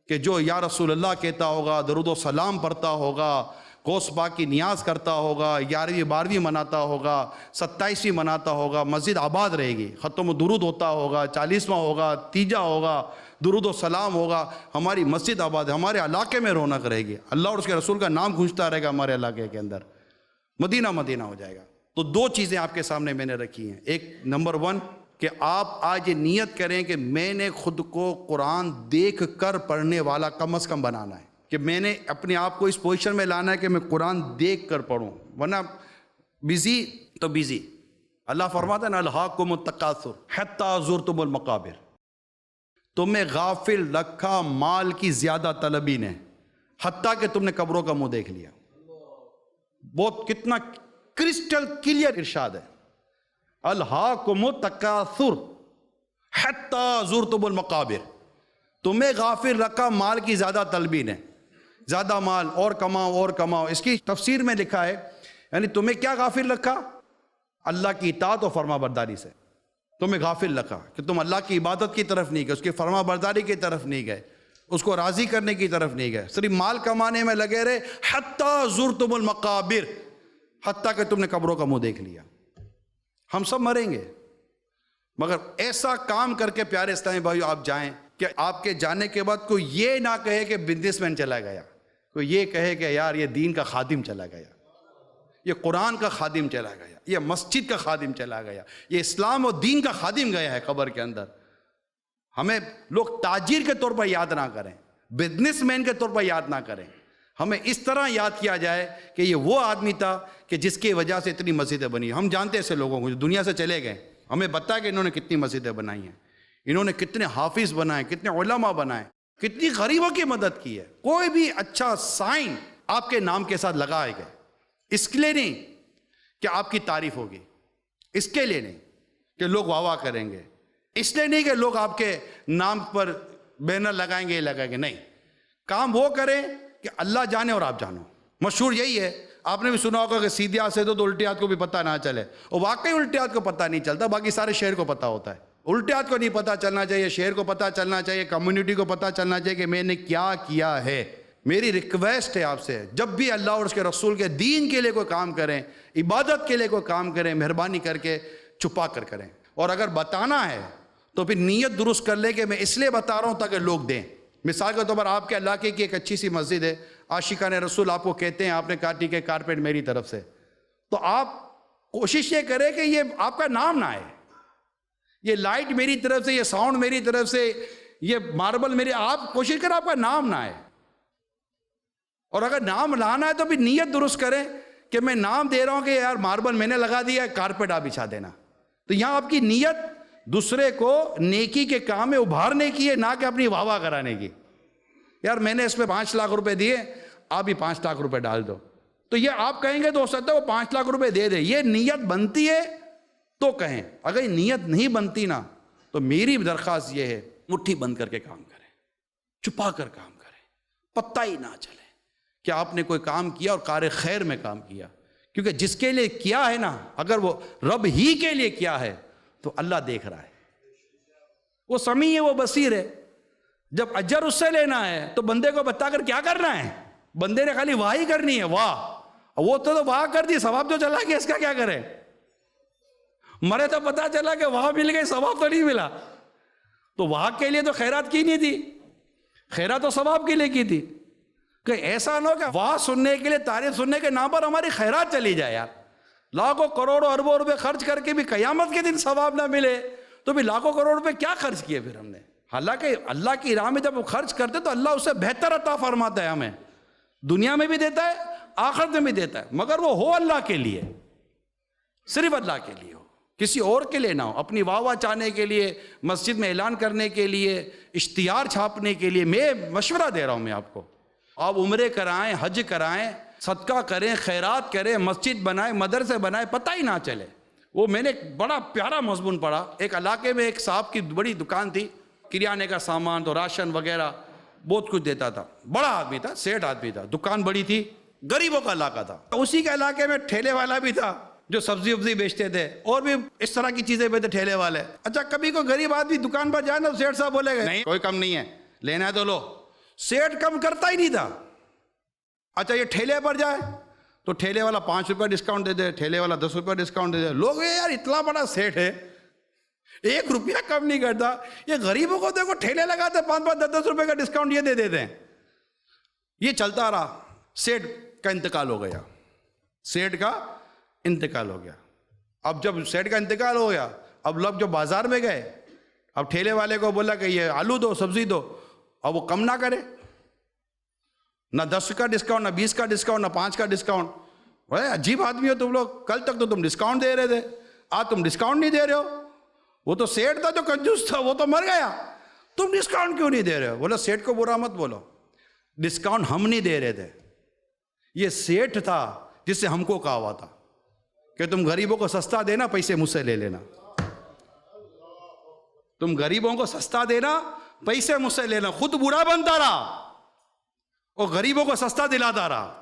کہ جو یا رسول اللہ کہتا ہوگا، درود و سلام پڑھتا ہوگا، غوث پاک کی نیاز کرتا ہوگا، 11ویں 12ویں مناتا ہوگا، 27ویں مناتا ہوگا، مسجد آباد رہے گی. ختم و درود ہوتا ہوگا، 40واں ہوگا، تیجا ہوگا، درود و سلام ہوگا. ہماری مسجد آباد ہے، ہمارے علاقے میں رونق رہے گی. اللہ اور اس کے رسول کا نام گونجتا رہے گا ہمارے علاقے کے اندر. مدینہ مدینہ ہو جائے گا. تو 2 چیزیں آپ کے سامنے میں نے رکھی ہیں. ایک نمبر 1 کہ آپ آج یہ نیت کریں کہ میں نے خود کو قرآن دیکھ کر پڑھنے والا کم از کم بنانا ہے، کہ میں نے اپنے آپ کو اس پوزیشن میں لانا ہے کہ میں قرآن دیکھ کر پڑھوں. ورنہ بزی تو بیزی. اللہ فرماتا ہے نا الہاکم التکاثر حتی زرتم المقابر. تمہیں غافل رکھا مال کی زیادہ طلبی نے حتیٰ کہ تم نے قبروں کا منہ دیکھ لیا. بہت کتنا کرسٹل کلیئر ارشاد ہے. الہاکم التکاثر حتی زرتم المقابر. تمہیں غافل رکھا مال کی زیادہ طلبی نے. زیادہ مال اور کماؤ اور کماؤ. اس کی تفسیر میں لکھا ہے یعنی تمہیں کیا غافل رکھا؟ اللہ کی اطاعت و فرما برداری سے تمہیں غافل رکھا کہ تم اللہ کی عبادت کی طرف نہیں گئے, اس کی فرما برداری کی طرف نہیں گئے, اس کو راضی کرنے کی طرف نہیں گئے, صرف مال کمانے میں لگے رہے. حتی زرتم المقابر, حتیٰ کہ تم نے قبروں کا منہ دیکھ لیا. ہم سب مریں گے مگر ایسا کام کر کے پیارے اسلامی بھائیو آپ جائیں کہ آپ کے جانے کے بعد کوئی یہ نہ کہے کہ بزنس مین چلا گیا, کوئی یہ کہے کہ یار یہ دین کا خادم چلا گیا, یہ قرآن کا خادم چلا گیا, یہ مسجد کا خادم چلا گیا, یہ اسلام و دین کا خادم گیا ہے قبر کے اندر. ہمیں لوگ تاجر کے طور پر یاد نہ کریں, بزنس مین کے طور پر یاد نہ کریں. ہمیں اس طرح یاد کیا جائے کہ یہ وہ آدمی تھا کہ جس کی وجہ سے اتنی مسجدیں بنی. ہم جانتے ہیں ایسے لوگوں کو جو دنیا سے چلے گئے, ہمیں بتا کہ انہوں نے کتنی مسجدیں بنائی ہیں, انہوں نے کتنے حافظ بنائے, کتنے علماء بنائے, کتنی غریبوں کی مدد کی ہے. کوئی بھی اچھا سائن آپ کے نام کے ساتھ لگائے گئے, اس کے لیے نہیں کہ آپ کی تعریف ہوگی, اس کے لیے نہیں کہ لوگ واہ واہ کریں گے, اس لیے نہیں کہ لوگ آپ کے نام پر بینر لگائیں گے لگائیں گے, نہیں. کام وہ کریں کہ اللہ جانے اور آپ جانو. مشہور یہی ہے, آپ نے بھی سنا ہوگا کہ سیدھے ہاتھ سے تو الٹے ہاتھ کو بھی پتہ نہ چلے, اور واقعی الٹے ہاتھ کو پتہ نہیں چلتا, باقی سارے شہر کو پتہ ہوتا ہے. الٹے ہاتھ کو نہیں پتہ چلنا چاہیے, شہر کو پتہ چلنا چاہیے, کمیونٹی کو پتہ چلنا چاہیے کہ میں نے کیا کیا ہے. میری ریکویسٹ ہے آپ سے, جب بھی اللہ اور اس کے رسول کے دین کے لیے کوئی کام کریں, عبادت کے لیے کوئی کام کریں, مہربانی کر کے چھپا کر کریں. اور اگر بتانا ہے تو پھر نیت درست کر لے کہ میں اس لیے بتا رہا ہوں تاکہ لوگ دیں. مثال کے طور پر آپ کے علاقے کی ایک اچھی سی مسجد ہے, عاشقان رسول آپ کو کہتے ہیں, آپ نے کہا ٹھیک ہے کارپیٹ میری طرف سے, تو آپ کوشش یہ کریں کہ یہ آپ کا نام نہ آئے, یہ لائٹ میری طرف سے, یہ ساؤنڈ میری طرف سے, یہ ماربل میری, آپ کوشش کریں آپ کا نام نہ آئے. اور اگر نام لانا ہے تو بھی نیت درست کریں کہ میں نام دے رہا ہوں کہ یار ماربل میں نے لگا دیا, کارپیٹ آپ بچھا دینا. تو یہاں آپ کی نیت دوسرے کو نیکی کے کام میں ابھارنے کی ہے, نہ کہ اپنی واہ واہ کرانے کی. یار میں نے اس پہ 5 لاکھ روپے دیے, آپ بھی 5 لاکھ روپے ڈال دو, تو یہ آپ کہیں گے تو ہو سکتا ہے وہ 5 لاکھ روپے دے دے. یہ نیت بنتی ہے تو کہیں, اگر یہ نیت نہیں بنتی نا تو میری درخواست یہ ہے مٹھی بند کر کے کام کریں, چھپا کر کام کریں, پتہ ہی نہ چلے کہ آپ نے کوئی کام کیا اور کار خیر میں کام کیا. کیونکہ جس کے لیے کیا ہے نا, اگر وہ رب ہی کے لیے کیا ہے تو اللہ دیکھ رہا ہے, وہ سمیع ہے, وہ بصیر ہے. جب اجر اس سے لینا ہے تو بندے کو بتا کر کیا کرنا ہے, بندے نے خالی واہ ہی کرنی ہے, واہ. وہ تو واہ کر دی, ثواب تو چلا گیا, اس کا کیا کرے. مرے تو پتا چلا کہ واہ مل گئی, ثواب تو نہیں ملا. تو واہ کے لیے تو خیرات کی نہیں تھی, خیرات تو ثواب کے لیے کی تھی. کہ ایسا نہ ہو کہ واہ سننے کے لیے, تعریف سننے کے نام پر ہماری خیرات چلی جائے. یار لاکھوں کروڑوں اربوں روپے خرچ کر کے بھی قیامت کے دن ثواب نہ ملے تو بھی لاکھوں کروڑ روپے کیا خرچ کیے پھر ہم نے. حالانکہ اللہ کی راہ میں جب خرچ کرتے تو اللہ اسے بہتر عطا فرماتا ہے, ہمیں دنیا میں بھی دیتا ہے, آخرت میں بھی دیتا ہے, مگر وہ ہو اللہ کے لیے, صرف اللہ کے لیے ہو, کسی اور کے لیے نہ ہو. اپنی واہ واہ چاہنے کے لیے, مسجد میں اعلان کرنے کے لیے, اشتہار چھاپنے کے لیے. میں مشورہ دے رہا ہوں میں آپ کو, آپ عمرے کرائیں, حج کرائیں, صدقہ کریں, خیرات کریں, مسجد بنائیں, مدرسے بنائیں, پتہ ہی نہ چلے. وہ میں نے ایک بڑا پیارا مضمون پڑھا, ایک علاقے میں ایک صاحب کی بڑی دکان تھی, کریانے کا سامان تو راشن وغیرہ بہت کچھ دیتا تھا, بڑا آدمی تھا, سیٹ آدمی تھا, دکان بڑی تھی, غریبوں کا علاقہ تھا. اسی کے علاقے میں ٹھیلے والا بھی تھا جو سبزی وبزی بیچتے تھے, اور بھی اس طرح کی چیزیں بیچتے ٹھیلے والے. اچھا کبھی کوئی غریب آدمی دکان پر جائے نا, سیٹ صاحب بولے گا نہیں کوئی کم نہیں ہے, لینا ہے تو لو. سیٹ کم کرتا ہی نہیں تھا. اچھا یہ ٹھیلے پر جائے تو ٹھیلے والا 5 روپے ڈسکاؤنٹ دے دے, ٹھیلے والا 10 روپے ڈسکاؤنٹ دے دے. لوگ یار اتنا بڑا سیٹ ہے, 1 روپیہ کم نہیں کرتا. یہ غریبوں کو دیکھو ٹھیلے لگاتے 5-10 روپے کا ڈسکاؤنٹ یہ دے دیتے ہیں. یہ چلتا رہا, سیٹ کا انتقال ہو گیا, سیٹ کا انتقال ہو گیا. اب جب سیٹ کا انتقال ہو گیا, اب لوگ جو بازار میں گئے, اب ٹھیلے والے کو بولا کہ یہ آلو دو, سبزی دو, اب وہ کم نہ کرے, نہ 10 کا ڈسکاؤنٹ, نہ 20 کا ڈسکاؤنٹ, نہ 5 کا ڈسکاؤنٹ. بھائی عجیب آدمی ہو تم لوگ, کل تک تو تم ڈسکاؤنٹ دے رہے تھے, آج تم ڈسکاؤنٹ نہیں دے رہے ہو. وہ تو سیٹ تھا جو کنجوس تھا, وہ تو مر گیا, تم ڈسکاؤنٹ کیوں نہیں دے رہے ہو؟ بولا سیٹ کو برا مت بولو, ڈسکاؤنٹ ہم نہیں دے رہے تھے, یہ سیٹ تھا جس سے ہم کو کہا ہوا تھا کہ تم غریبوں کو سستا دینا, پیسے مجھ سے لے لینا. تم غریبوں کو سستا دینا, پیسے مجھ سے لینا. خود برا بنتا رہا اور غریبوں کو سستا دلاتا رہا.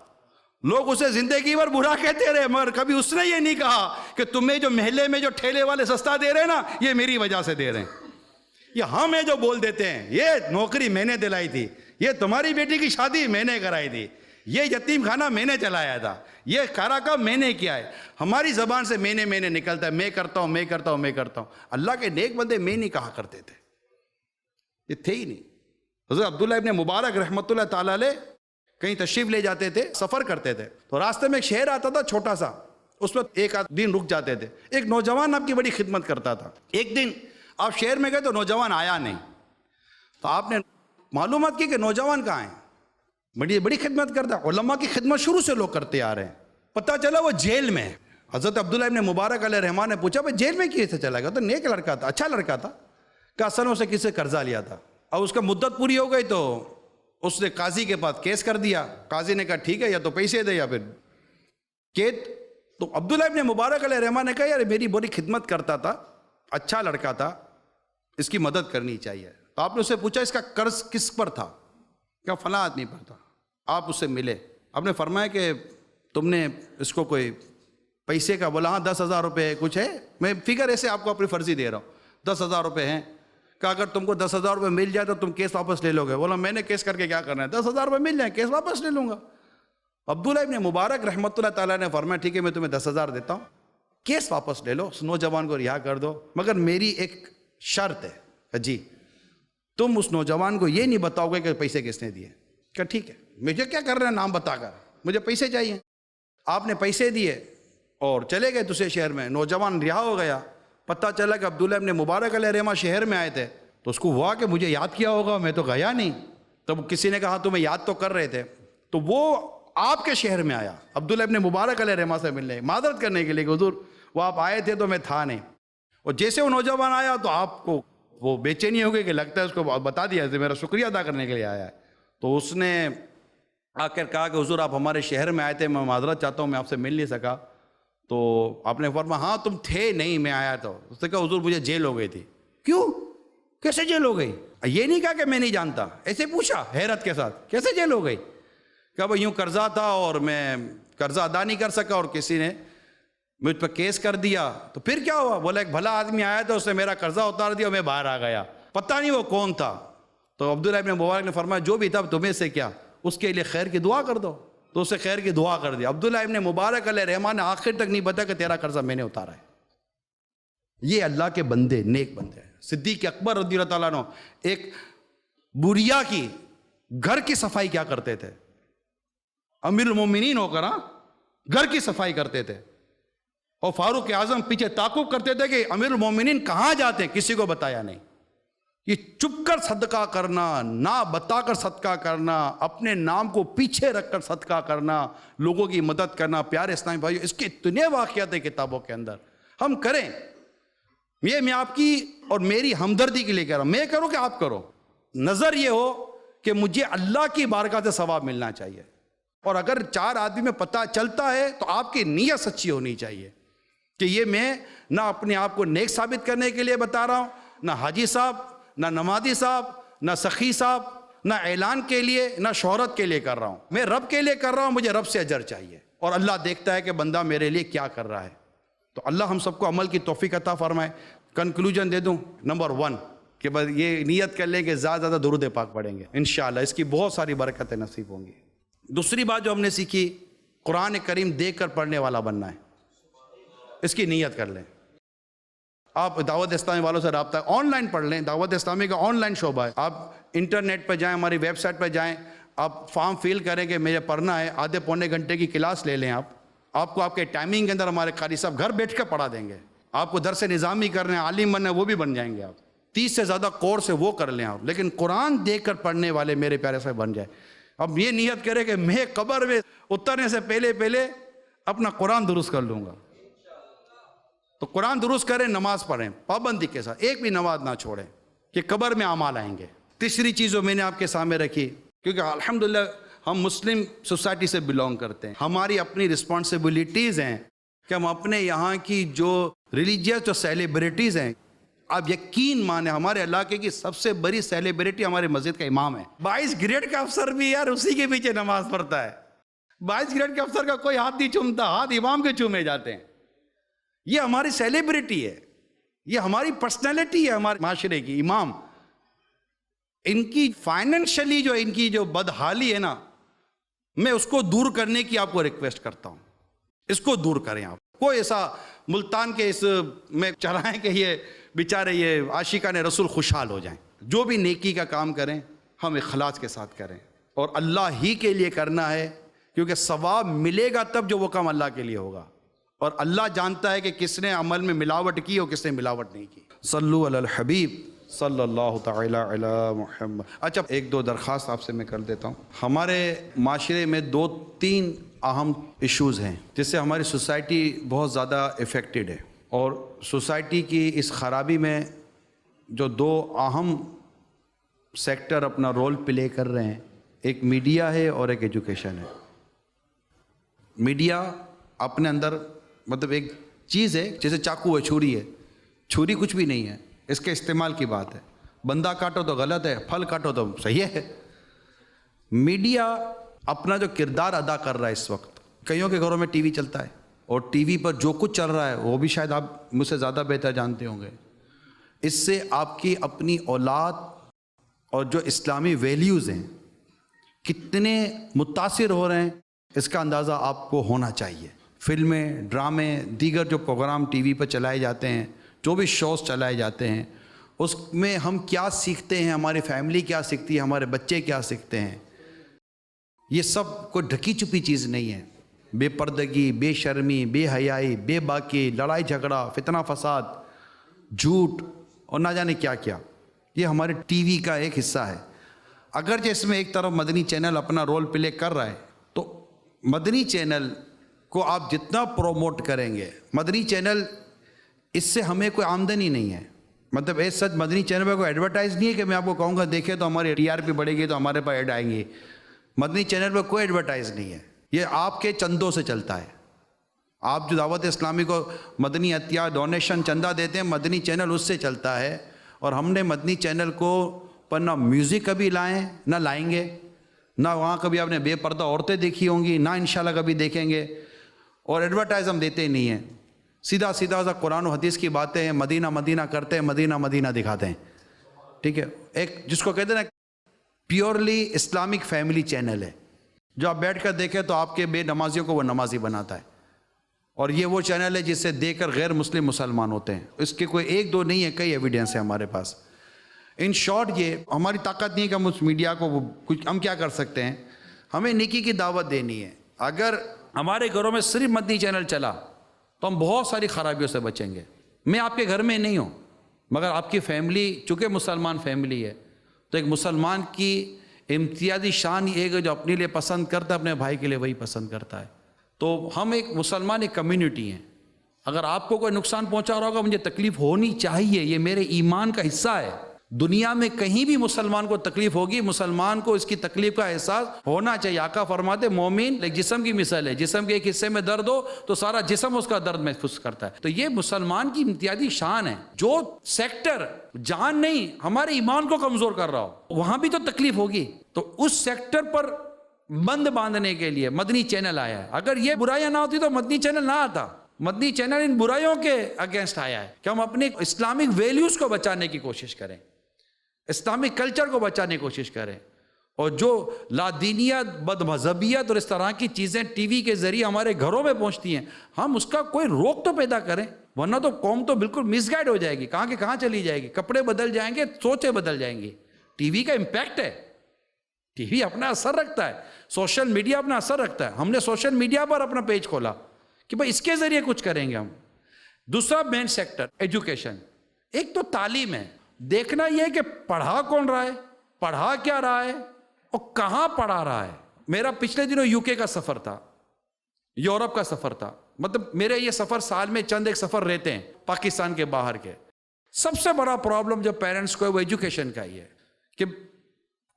لوگ اسے زندگی بھر برا کہتے رہے, مگر کبھی اس نے یہ نہیں کہا کہ تمہیں جو محلے میں جو ٹھیلے والے سستا دے رہے ہیں نا, یہ میری وجہ سے دے رہے ہیں. یہ ہم ہیں جو بول دیتے ہیں یہ نوکری میں نے دلائی تھی, یہ تمہاری بیٹی کی شادی میں نے کرائی تھی, یہ یتیم خانہ میں نے چلایا تھا, یہ کارا کام میں نے کیا ہے. ہماری زبان سے میں نے نکلتا ہے, میں کرتا ہوں میں کرتا ہوں میں کرتا ہوں. اللہ کے نیک بندے میں نہیں کہا کرتے تھے, یہ تھے ہی نہیں. حضرت عبداللہ ابن مبارک رحمۃ اللہ تعالیٰ علیہ کہیں تشریف لے جاتے تھے, سفر کرتے تھے, تو راستے میں ایک شہر آتا تھا چھوٹا سا, اس میں ایک آدھ دن رک جاتے تھے. ایک نوجوان آپ کی بڑی خدمت کرتا تھا. ایک دن آپ شہر میں گئے تو نوجوان آیا نہیں, تو آپ نے معلومات کی کہ نوجوان کہاں ہیں, بڑی خدمت کرتا ہے. علماء کی خدمت شروع سے لوگ کرتے آ رہے ہیں. پتہ چلا وہ جیل میں. حضرت عبداللہ ابن مبارک علیہ الرحمٰن نے پوچھا بھائی جیل میں کیسے چلا گیا؟ تو نیک لڑکا تھا, اچھا لڑکا تھا. کہ اصل اسے کسی سے قرضہ لیا تھا, اور اس کا مدت پوری ہو گئی تو اس نے قاضی کے پاس کیس کر دیا. قاضی نے کہا ٹھیک ہے, یا تو پیسے دے یا پھر قید. تو عبداللہ ابن مبارک علیہ الرحمٰن نے کہا یار میری بڑی خدمت کرتا تھا, اچھا لڑکا تھا, اس کی مدد کرنی چاہیے. تو آپ نے اس سے پوچھا اس کا قرض کس پر تھا؟ کیا فلاں آدمی پر تھا. آپ اس سے ملے, آپ نے فرمایا کہ تم نے اس کو کوئی پیسے کا بولا؟ ہاں 10,000 روپے کچھ ہے, میں فگر ایسے آپ کو اپنی فرضی دے رہا ہوں, 10,000 روپے ہیں. کہ اگر تم کو 10,000 روپے مل جائے تو تم کیس واپس لے لو گے؟ بولا میں نے کیس کر کے کیا کرنا ہے, 10,000 روپے مل جائیں کیس واپس لے لوں گا. عبداللہ ابن مبارک رحمۃ اللہ تعالیٰ نے فرمایا ٹھیک ہے میں تمہیں 10,000 دیتا ہوں, کیس واپس لے لو, اس نوجوان کو رہا کر دو, مگر میری ایک شرط ہے. جی, تم اس نوجوان کو یہ نہیں بتاؤ گے کہ پیسے کس نے دیے. کہ ٹھیک ہے, مجھے کیا کر رہے ہیں نام بتا کر, مجھے پیسے چاہیے. آپ نے پیسے دیے اور چلے گئے دوسرے شہر میں. نوجوان رہا ہو گیا. پتہ چلا کہ عبداللہ ابن مبارک علیہ الرحمٰن شہر میں آئے تھے, تو اس کو ہوا کہ مجھے یاد کیا ہوگا, میں تو گیا نہیں. تب کسی نے کہا تمہیں یاد تو کر رہے تھے. تو وہ آپ کے شہر میں آیا عبداللہ ابن مبارک علیہ الرحمٰن سے ملنے, معذرت کرنے کے لیے کہ حضور وہ آپ آئے تھے تو میں تھا نہیں. اور جیسے وہ نوجوان آیا تو آپ کو وہ بے چینی ہو گئی کہ لگتا ہے اس کو بتا دیا میرا شکریہ ادا کرنے کے لیے آیا ہے. تو اس نے آ کر کہا کہ حضور آپ ہمارے شہر میں آئے تھے, میں معذرت چاہتا ہوں میں آپ سے مل نہیں سکا. تو آپ نے فرمایا ہاں تم تھے نہیں, میں آیا تو. اس نے کہا حضور مجھے جیل ہو گئی تھی. کیوں, کیسے جیل ہو گئی؟ یہ نہیں کہا کہ میں نہیں جانتا, ایسے پوچھا حیرت کے ساتھ کیسے جیل ہو گئی. کہ بھائی یوں قرضہ تھا اور میں قرضہ ادا نہیں کر سکا اور کسی نے مجھ پہ کیس کر دیا. تو پھر کیا ہوا؟ بولا ایک بھلا آدمی آیا تھا, اس نے میرا قرضہ اتار دیا اور میں باہر آ گیا, پتہ نہیں وہ کون تھا. تو عبداللہ ابن مبارک نے فرمایا جو بھی تھا تمہیں سے کیا, اس کے لیے خیر کی دعا کر دو. تو اسے خیر کی دعا کر دی. عبداللہ ابن مبارک علیہ الرحمٰن نے آخر تک نہیں بتایا کہ تیرا قرضہ میں نے اتارا ہے. یہ اللہ کے بندے, نیک بندے ہیں. صدیق اکبر رضی اللہ تعالیٰ عنہ ایک بوریا کی گھر کی صفائی کیا کرتے تھے, امیر المومنین ہو کر گھر کی صفائی کرتے تھے. اور فاروق اعظم پیچھے تعاقب کرتے تھے کہ امیر المومنین کہاں جاتے ہیں, کسی کو بتایا نہیں. یہ چپ کر صدقہ کرنا, نہ بتا کر صدقہ کرنا, اپنے نام کو پیچھے رکھ کر صدقہ کرنا, لوگوں کی مدد کرنا. پیارے اسلامی بھائیو, اس کے اتنے واقعات ہیں کتابوں کے اندر, ہم کریں. یہ میں آپ کی اور میری ہمدردی کے لیے کہہ رہا ہوں, میں کروں کہ آپ کرو. نظر یہ ہو کہ مجھے اللہ کی بارگاہ سے ثواب ملنا چاہیے, اور اگر 4 آدمی میں پتہ چلتا ہے تو آپ کی نیت سچی ہونی چاہیے کہ یہ میں نہ اپنے آپ کو نیک ثابت کرنے کے لیے بتا رہا ہوں, نہ حاجی صاحب, نہ نمازی صاحب, نہ سخی صاحب, نہ اعلان کے لیے, نہ شہرت کے لیے کر رہا ہوں. میں رب کے لیے کر رہا ہوں, مجھے رب سے اجر چاہیے, اور اللہ دیکھتا ہے کہ بندہ میرے لیے کیا کر رہا ہے. تو اللہ ہم سب کو عمل کی توفیق عطا فرمائے. کنکلوژن دے دوں, نمبر 1 کہ بس یہ نیت کر لیں کہ زیادہ زیادہ درود پاک پڑھیں گے, انشاءاللہ اس کی بہت ساری برکتیں نصیب ہوں گی. دوسری بات جو ہم نے سیکھی, قرآن کریم دیکھ کر پڑھنے والا بننا ہے, اس کی نیت کر لیں. آپ دعوت اسلامی والوں سے رابطہ آن لائن پڑھ لیں, دعوت اسلامی کا آن لائن شعبہ ہے. آپ انٹرنیٹ پہ جائیں, ہماری ویب سائٹ پہ جائیں, آپ فارم فل کریں کہ مجھے پڑھنا ہے, آدھے پونے گھنٹے کی کلاس لے لیں. آپ کو آپ کے ٹائمنگ کے اندر ہمارے قاری صاحب گھر بیٹھ کر پڑھا دیں گے. آپ کو درس نظامی کرنے, عالم بننا ہے, وہ بھی بن جائیں گے. آپ 30 سے زیادہ کورس ہے وہ کر لیں آپ, لیکن قرآن دیکھ کر پڑھنے والے میرے پیارے صاحب بن جائے. اب یہ نیت کرے کہ میں قبر میں اترنے سے پہلے اپنا قرآن درست کر لوں گا. تو قرآن درست کریں, نماز پڑھیں پابندی کے ساتھ, ایک بھی نماز نہ چھوڑیں کہ قبر میں اعمال آئیں گے. تیسری چیز جو میں نے آپ کے سامنے رکھی, کیونکہ الحمدللہ ہم مسلم سوسائٹی سے بلونگ کرتے ہیں, ہماری اپنی رسپانسبلٹیز ہیں کہ ہم اپنے یہاں کی جو ریلیجیس جو سیلیبریٹیز ہیں, آپ یقین مانیں ہمارے علاقے کی سب سے بڑی سیلیبریٹی ہمارے مسجد کا امام ہے. 22 گریڈ کا افسر بھی یار اسی کے پیچھے نماز پڑھتا ہے. 22 گریڈ کے افسر کا کوئی ہاتھ نہیں چومتا, ہاتھ امام کے چومے جاتے ہیں. یہ ہماری سیلیبریٹی ہے, یہ ہماری پرسنالٹی ہے ہمارے معاشرے کی. امام ان کی فائنینشلی جو ان کی جو بدحالی ہے نا, میں اس کو دور کرنے کی آپ کو ریکویسٹ کرتا ہوں, اس کو دور کریں آپ. کوئی ایسا ملتان کے اس میں چلائیں کہ یہ بیچارے یہ عاشقان رسول خوشحال ہو جائیں. جو بھی نیکی کا کام کریں ہم اخلاص کے ساتھ کریں, اور اللہ ہی کے لیے کرنا ہے, کیونکہ ثواب ملے گا تب جو وہ کام اللہ کے لیے ہوگا, اور اللہ جانتا ہے کہ کس نے عمل میں ملاوٹ کی اور کس نے ملاوٹ نہیں کی. صلو علی الحبیب صلی اللہ تعالی علی محمد. اچھا, ایک دو درخواست آپ سے میں کر دیتا ہوں. ہمارے معاشرے میں 2-3 اہم ایشوز ہیں جس سے ہماری سوسائٹی بہت زیادہ افیکٹڈ ہے, اور سوسائٹی کی اس خرابی میں جو 2 اہم سیکٹر اپنا رول پلے کر رہے ہیں, ایک میڈیا ہے اور ایک ایجوکیشن ہے. میڈیا اپنے اندر مطلب ایک چیز ہے جیسے چاقو ہے, چھری ہے. چھری کچھ بھی نہیں ہے, اس کے استعمال کی بات ہے. بندہ کاٹو تو غلط ہے, پھل کاٹو تو صحیح ہے. میڈیا اپنا جو کردار ادا کر رہا ہے اس وقت, کئیوں کے گھروں میں ٹی وی چلتا ہے, اور ٹی وی پر جو کچھ چل رہا ہے وہ بھی شاید آپ مجھ سے زیادہ بہتر جانتے ہوں گے. اس سے آپ کی اپنی اولاد اور جو اسلامی ویلیوز ہیں کتنے متاثر ہو رہے ہیں, اس کا اندازہ آپ کو ہونا چاہیے. فلمیں, ڈرامے, دیگر جو پروگرام ٹی وی پر چلائے جاتے ہیں, جو بھی شوز چلائے جاتے ہیں, اس میں ہم کیا سیکھتے ہیں, ہماری فیملی کیا سیکھتی ہے, ہمارے بچے کیا سیکھتے ہیں, یہ سب کوئی ڈھکی چھپی چیز نہیں ہے. بے پردگی, بے شرمی, بے حیائی, بے باکی, لڑائی جھگڑا, فتنہ فساد, جھوٹ اور نہ جانے کیا کیا, یہ ہمارے ٹی وی کا ایک حصہ ہے. اگرچہ اس میں ایک طرف مدنی چینل اپنا رول پلے کر رہا ہے, تو مدنی چینل کو آپ جتنا پروموٹ کریں گے, مدنی چینل اس سے ہمیں کوئی آمدنی نہیں ہے. مطلب ایک سچ مدنی چینل پہ کوئی ایڈورٹائز نہیں ہے کہ میں آپ کو کہوں گا دیکھیں تو ہماری ٹی آر پی بڑھے گی تو ہمارے پاس ایڈ آئیں گی. مدنی چینل پہ کوئی ایڈورٹائز نہیں ہے, یہ آپ کے چندوں سے چلتا ہے. آپ جو دعوت اسلامی کو مدنی عطیہ ڈونیشن چندہ دیتے ہیں, مدنی چینل اس سے چلتا ہے. اور ہم نے مدنی چینل کو پر نہ میوزک کبھی لائیں نہ لائیں گے, نہ وہاں کبھی آپ نے بے پردہ عورتیں دیکھی ہوں گی, نہ انشاءاللہ کبھی دیکھیں گے. اور ایڈورٹائز ہم دیتے ہی نہیں ہیں, سیدھا سیدھا قرآن و حدیث کی باتیں ہیں, مدینہ مدینہ کرتے ہیں, مدینہ مدینہ دکھاتے ہیں. ٹھیک ہے, ایک جس کو کہتے ہیں نا پیورلی اسلامک فیملی چینل ہے, جو آپ بیٹھ کر دیکھیں تو آپ کے بے نمازیوں کو وہ نمازی بناتا ہے. اور یہ وہ چینل ہے جس سے دیکھ کر غیر مسلم مسلمان ہوتے ہیں. اس کے کوئی 1-2 نہیں ہے, کئی ایویڈنس ہے ہمارے پاس. ان شارٹ یہ ہماری طاقت نہیں کہ ہم اس میڈیا کو کچھ ہم کیا کر سکتے ہیں, ہمیں نیکی کی دعوت دینی ہے. اگر ہمارے گھروں میں صرف مدنی چینل چلا تو ہم بہت ساری خرابیوں سے بچیں گے. میں آپ کے گھر میں نہیں ہوں, مگر آپ کی فیملی چونکہ مسلمان فیملی ہے, تو ایک مسلمان کی امتیازی شان یہ ہے جو اپنے لیے پسند کرتا ہے اپنے بھائی کے لیے وہی پسند کرتا ہے. تو ہم ایک مسلمان ایک کمیونٹی ہیں. اگر آپ کو کوئی نقصان پہنچا رہا ہوگا مجھے تکلیف ہونی چاہیے, یہ میرے ایمان کا حصہ ہے. دنیا میں کہیں بھی مسلمان کو تکلیف ہوگی, مسلمان کو اس کی تکلیف کا احساس ہونا چاہیے. آقا فرماتے مومن ایک جسم کی مثال ہے, جسم کے ایک حصے میں درد ہو تو سارا جسم اس کا درد محسوس کرتا ہے. تو یہ مسلمان کی امتیازی شان ہے. جو سیکٹر جان نہیں ہمارے ایمان کو کمزور کر رہا ہو وہاں بھی تو تکلیف ہوگی. تو اس سیکٹر پر بند باندھنے کے لیے مدنی چینل آیا ہے. اگر یہ برائیاں نہ ہوتی تو مدنی چینل نہ آتا. مدنی چینل ان برائیوں کے اگینسٹ آیا ہے کہ ہم اپنے اسلامک ویلیوز کو بچانے کی کوشش کریں, اسلامک کلچر کو بچانے کی کوشش کریں. اور جو لادینیت, بد مذہبیت اور اس طرح کی چیزیں ٹی وی کے ذریعے ہمارے گھروں میں پہنچتی ہیں, ہم اس کا کوئی روک تو پیدا کریں, ورنہ تو قوم تو بالکل مس گائیڈ ہو جائے گی. کہاں کے کہاں چلی جائے گی, کپڑے بدل جائیں گے, سوچیں بدل جائیں گی. ٹی وی کا امپیکٹ ہے, ٹی وی اپنا اثر رکھتا ہے, سوشل میڈیا اپنا اثر رکھتا ہے. ہم نے سوشل میڈیا پر اپنا پیج کھولا کہ بھائی اس کے ذریعے کچھ کریں گے ہم. دوسرا مین سیکٹر ایجوکیشن. ایک تو تعلیم ہے, دیکھنا یہ ہے کہ پڑھا کون رہا ہے, پڑھا کیا رہا ہے اور کہاں پڑھا رہا ہے. میرا پچھلے دنوں UK کا سفر تھا. یورپ کا سفر تھا. مطلب میرے یہ سفر سال میں چند ایک سفر رہتے ہیں پاکستان کے باہر کے. سب سے بڑا پرابلم جو پیرنٹس کو ہے وہ ایجوکیشن کا ہی ہے کہ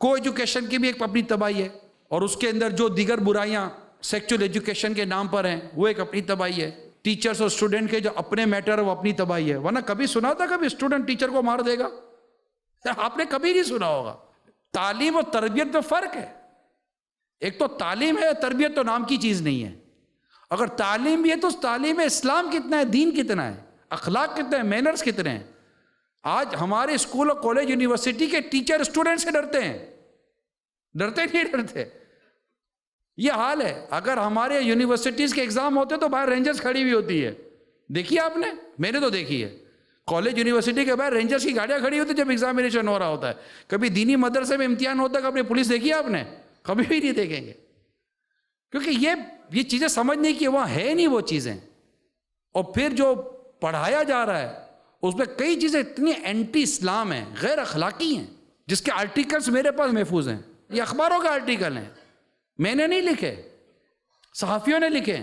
کو ایجوکیشن کی بھی ایک اپنی تباہی ہے, اور اس کے اندر جو دیگر برائیاں سیکچول ایجوکیشن کے نام پر ہیں وہ ایک اپنی تباہی ہے. ٹیچرز اور اسٹوڈنٹ کے جو اپنے میٹر ہے وہ اپنی تباہی ہے. ورنہ کبھی سنا تھا کبھی اسٹوڈنٹ ٹیچر کو مار دے گا؟ آپ نے کبھی نہیں سنا ہوگا. تعلیم اور تربیت میں فرق ہے. ایک تو تعلیم ہے, تربیت تو نام کی چیز نہیں ہے. اگر تعلیم بھی ہے تو تعلیم اسلام کتنا ہے, دین کتنا ہے, اخلاق کتنا ہے, مینرز کتنے ہیں. آج ہمارے اسکول اور کالج یونیورسٹی کے ٹیچر اسٹوڈنٹ سے ڈرتے ہیں. ڈرتے نہیں ڈرتے, یہ حال ہے. اگر ہمارے یونیورسٹیز کے ایگزام ہوتے تو باہر رینجرز کھڑی ہوئی ہوتی ہے. دیکھیے آپ نے, میں نے تو دیکھی ہے. کالج یونیورسٹی کے باہر رینجرز کی گاڑیاں کھڑی ہوتی جب ایگزامینیشن ہو رہا ہوتا ہے. کبھی دینی مدرسے میں امتحان ہوتا ہے, کبھی پولیس دیکھی آپ نے؟ کبھی بھی نہیں دیکھیں گے, کیونکہ یہ چیزیں سمجھنے کی وہاں ہے نہیں وہ چیزیں. اور پھر جو پڑھایا جا رہا ہے اس میں کئی چیزیں اتنی اینٹی اسلام ہیں, غیر اخلاقی ہیں, جس کے آرٹیکلز میرے پاس محفوظ ہیں. یہ اخباروں کا آرٹیکل ہیں, میں نے نہیں لکھے, صحافیوں نے لکھے,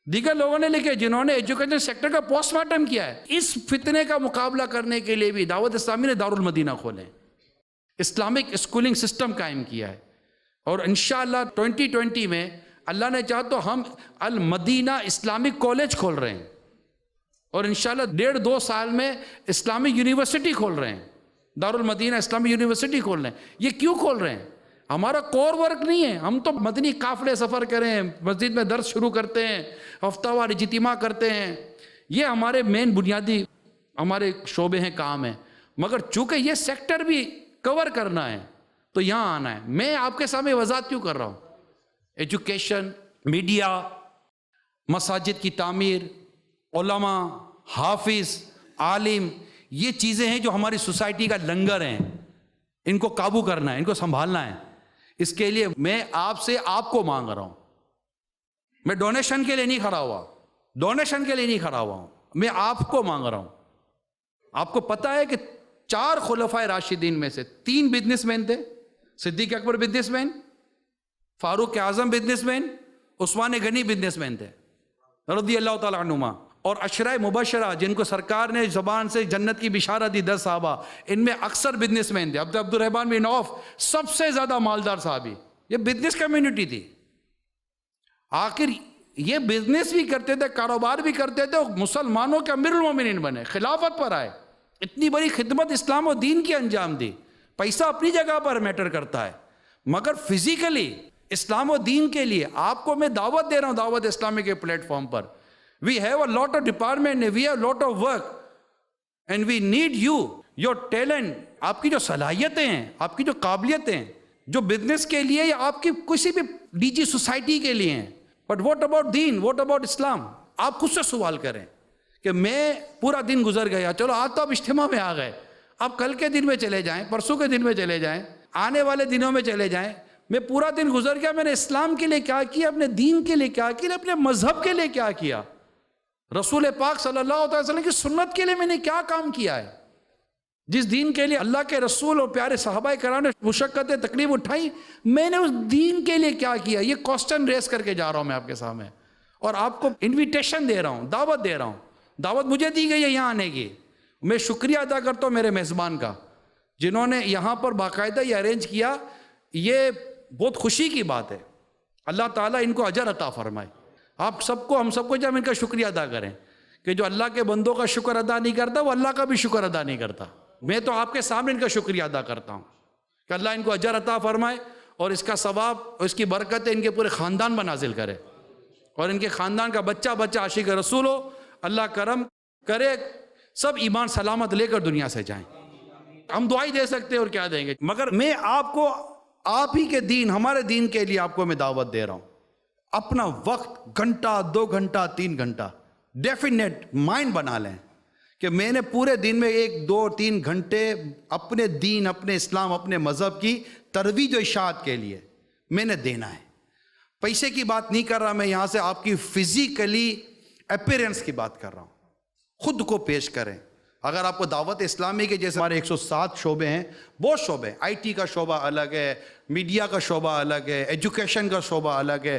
دیگر لوگوں نے لکھے جنہوں نے ایجوکیشن سیکٹر کا پوسٹ مارٹم کیا ہے. اس فتنے کا مقابلہ کرنے کے لیے بھی دعوت اسلامی نے دارالمدینہ کھولے, اسلامک اسکولنگ سسٹم قائم کیا ہے. اور انشاءاللہ 2020 میں اللہ نے چاہا تو ہم المدینہ اسلامک کالج کھول رہے ہیں, اور انشاءاللہ 1.5-2 سال میں اسلامک یونیورسٹی کھول رہے ہیں. دارالمدینہ اسلامک یونیورسٹی کھول رہے ہیں. یہ کیوں کھول رہے ہیں؟ ہمارا کور ورک نہیں ہے. ہم تو مدنی قافلے سفر کریں, مسجد میں درس شروع کرتے ہیں, ہفتہ وار اجتماع کرتے ہیں, یہ ہمارے مین بنیادی ہمارے شعبے ہیں, کام ہیں. مگر چونکہ یہ سیکٹر بھی کور کرنا ہے تو یہاں آنا ہے. میں آپ کے سامنے وضاحت کیوں کر رہا ہوں؟ ایجوکیشن, میڈیا, مساجد کی تعمیر, علماء, حافظ, عالم, یہ چیزیں ہیں جو ہماری سوسائٹی کا لنگر ہیں. ان کو قابو کرنا ہے, ان کو سنبھالنا ہے. اس کے لیے میں آپ سے آپ کو مانگ رہا ہوں. میں ڈونیشن کے لیے نہیں کھڑا ہوا, ڈونیشن کے لیے نہیں کھڑا ہوا ہوں, میں آپ کو مانگ رہا ہوں. آپ کو پتا ہے کہ 4 خلفائے راشدین میں سے 3 بزنس مین تھے. صدیق اکبر بزنس مین, فاروق اعظم بزنس مین, عثمان غنی بزنس مین تھے رضی اللہ تعالیٰ عنہما. اور عشرہ مبشرہ جن کو سرکار نے زبان سے جنت کی بشارت دی 10 صحابہ, ان میں اکثر بزنس مین تھے. عبد الرحمن بن عوف سب سے زیادہ مالدار صحابی. یہ بزنس کمیونٹی تھی. آخر یہ بزنس بھی کرتے تھے, کاروبار بھی کرتے تھے, اور مسلمانوں کے امیر المومنین بنے, خلافت پر آئے, اتنی بڑی خدمت اسلام و دین کی انجام دی. پیسہ اپنی جگہ پر میٹر کرتا ہے, مگر فزیکلی اسلام و دین کے لیے آپ کو میں دعوت دے رہا ہوں. دعوت اسلامی کے plate form per we have a lot of department, we have a lot of work and we need you, your talent, آپ کی جو صلاحیتیں ہیں, آپ کی جو قابلیتیں ہیں, جو بزنس کے لیے یا آپ کی کسی بھی نجی سوسائٹی کے لیے ہیں. but what about then, what about اسلام؟ آپ خود سے سوال کریں کہ میں پورا دن گزر گیا, چلو آج تو آپ اجتماع میں آ گئے, آپ کل کے دن میں چلے جائیں, پرسوں کے دن میں چلے جائیں, آنے والے دنوں میں چلے جائیں. میں پورا دن گزر گیا, میں نے اسلام کے لیے کیا کیا, اپنے دین کے لیے کیا کیا, اپنے مذہب کے لیے کیا کیا, رسول پاک صلی اللہ علیہ وسلم کی سنت کے لیے میں نے کیا کام کیا ہے. جس دین کے لیے اللہ کے رسول اور پیارے صحابہ کرام نے مشقتیں تکلیف اٹھائی, میں نے اس دین کے لیے کیا کیا. یہ کوسچن ریس کر کے جا رہا ہوں میں آپ کے سامنے, اور آپ کو انویٹیشن دے رہا ہوں, دعوت دے رہا ہوں. دعوت مجھے دی گئی ہے یہاں آنے کی. میں شکریہ ادا کرتا ہوں میرے میزبان کا, جنہوں نے یہاں پر باقاعدہ یہ ارینج کیا. یہ بہت خوشی کی بات ہے. اللہ تعالیٰ ان کو اجر عطا فرمائے. آپ سب کو, ہم سب کو جب ان کا شکریہ ادا کریں کہ جو اللہ کے بندوں کا شکر ادا نہیں کرتا وہ اللہ کا بھی شکر ادا نہیں کرتا. میں تو آپ کے سامنے ان کا شکریہ ادا کرتا ہوں کہ اللہ ان کو اجر عطا فرمائے, اور اس کا ثواب اور اس کی برکتیں ان کے پورے خاندان پر نازل کرے, اور ان کے خاندان کا بچہ بچہ عاشق رسول ہو. اللہ کرم کرے, سب ایمان سلامت لے کر دنیا سے جائیں. ہم دعائی دے سکتے ہیں اور کیا دیں گے, مگر میں آپ کو آپ ہی کے دین, ہمارے دین کے لیے آپ کو میں دعوت دے رہا ہوں. اپنا وقت گھنٹہ, 2 گھنٹہ, 3 گھنٹہ ڈیفینیٹ مائنڈ بنا لیں کہ میں نے پورے دن میں 1, 2, 3 گھنٹے اپنے دین, اپنے اسلام, اپنے مذہب کی ترویج و اشاعت کے لیے میں نے دینا ہے. پیسے کی بات نہیں کر رہا میں یہاں سے, آپ کی فزیکلی اپیرنس کی بات کر رہا ہوں. خود کو پیش کریں. اگر آپ کو دعوت اسلامی کے جیسے ہمارے 107 شعبے ہیں, بہت شعبے, آئی ٹی کا شعبہ الگ ہے, میڈیا کا شعبہ الگ ہے, ایجوکیشن کا شعبہ الگ ہے,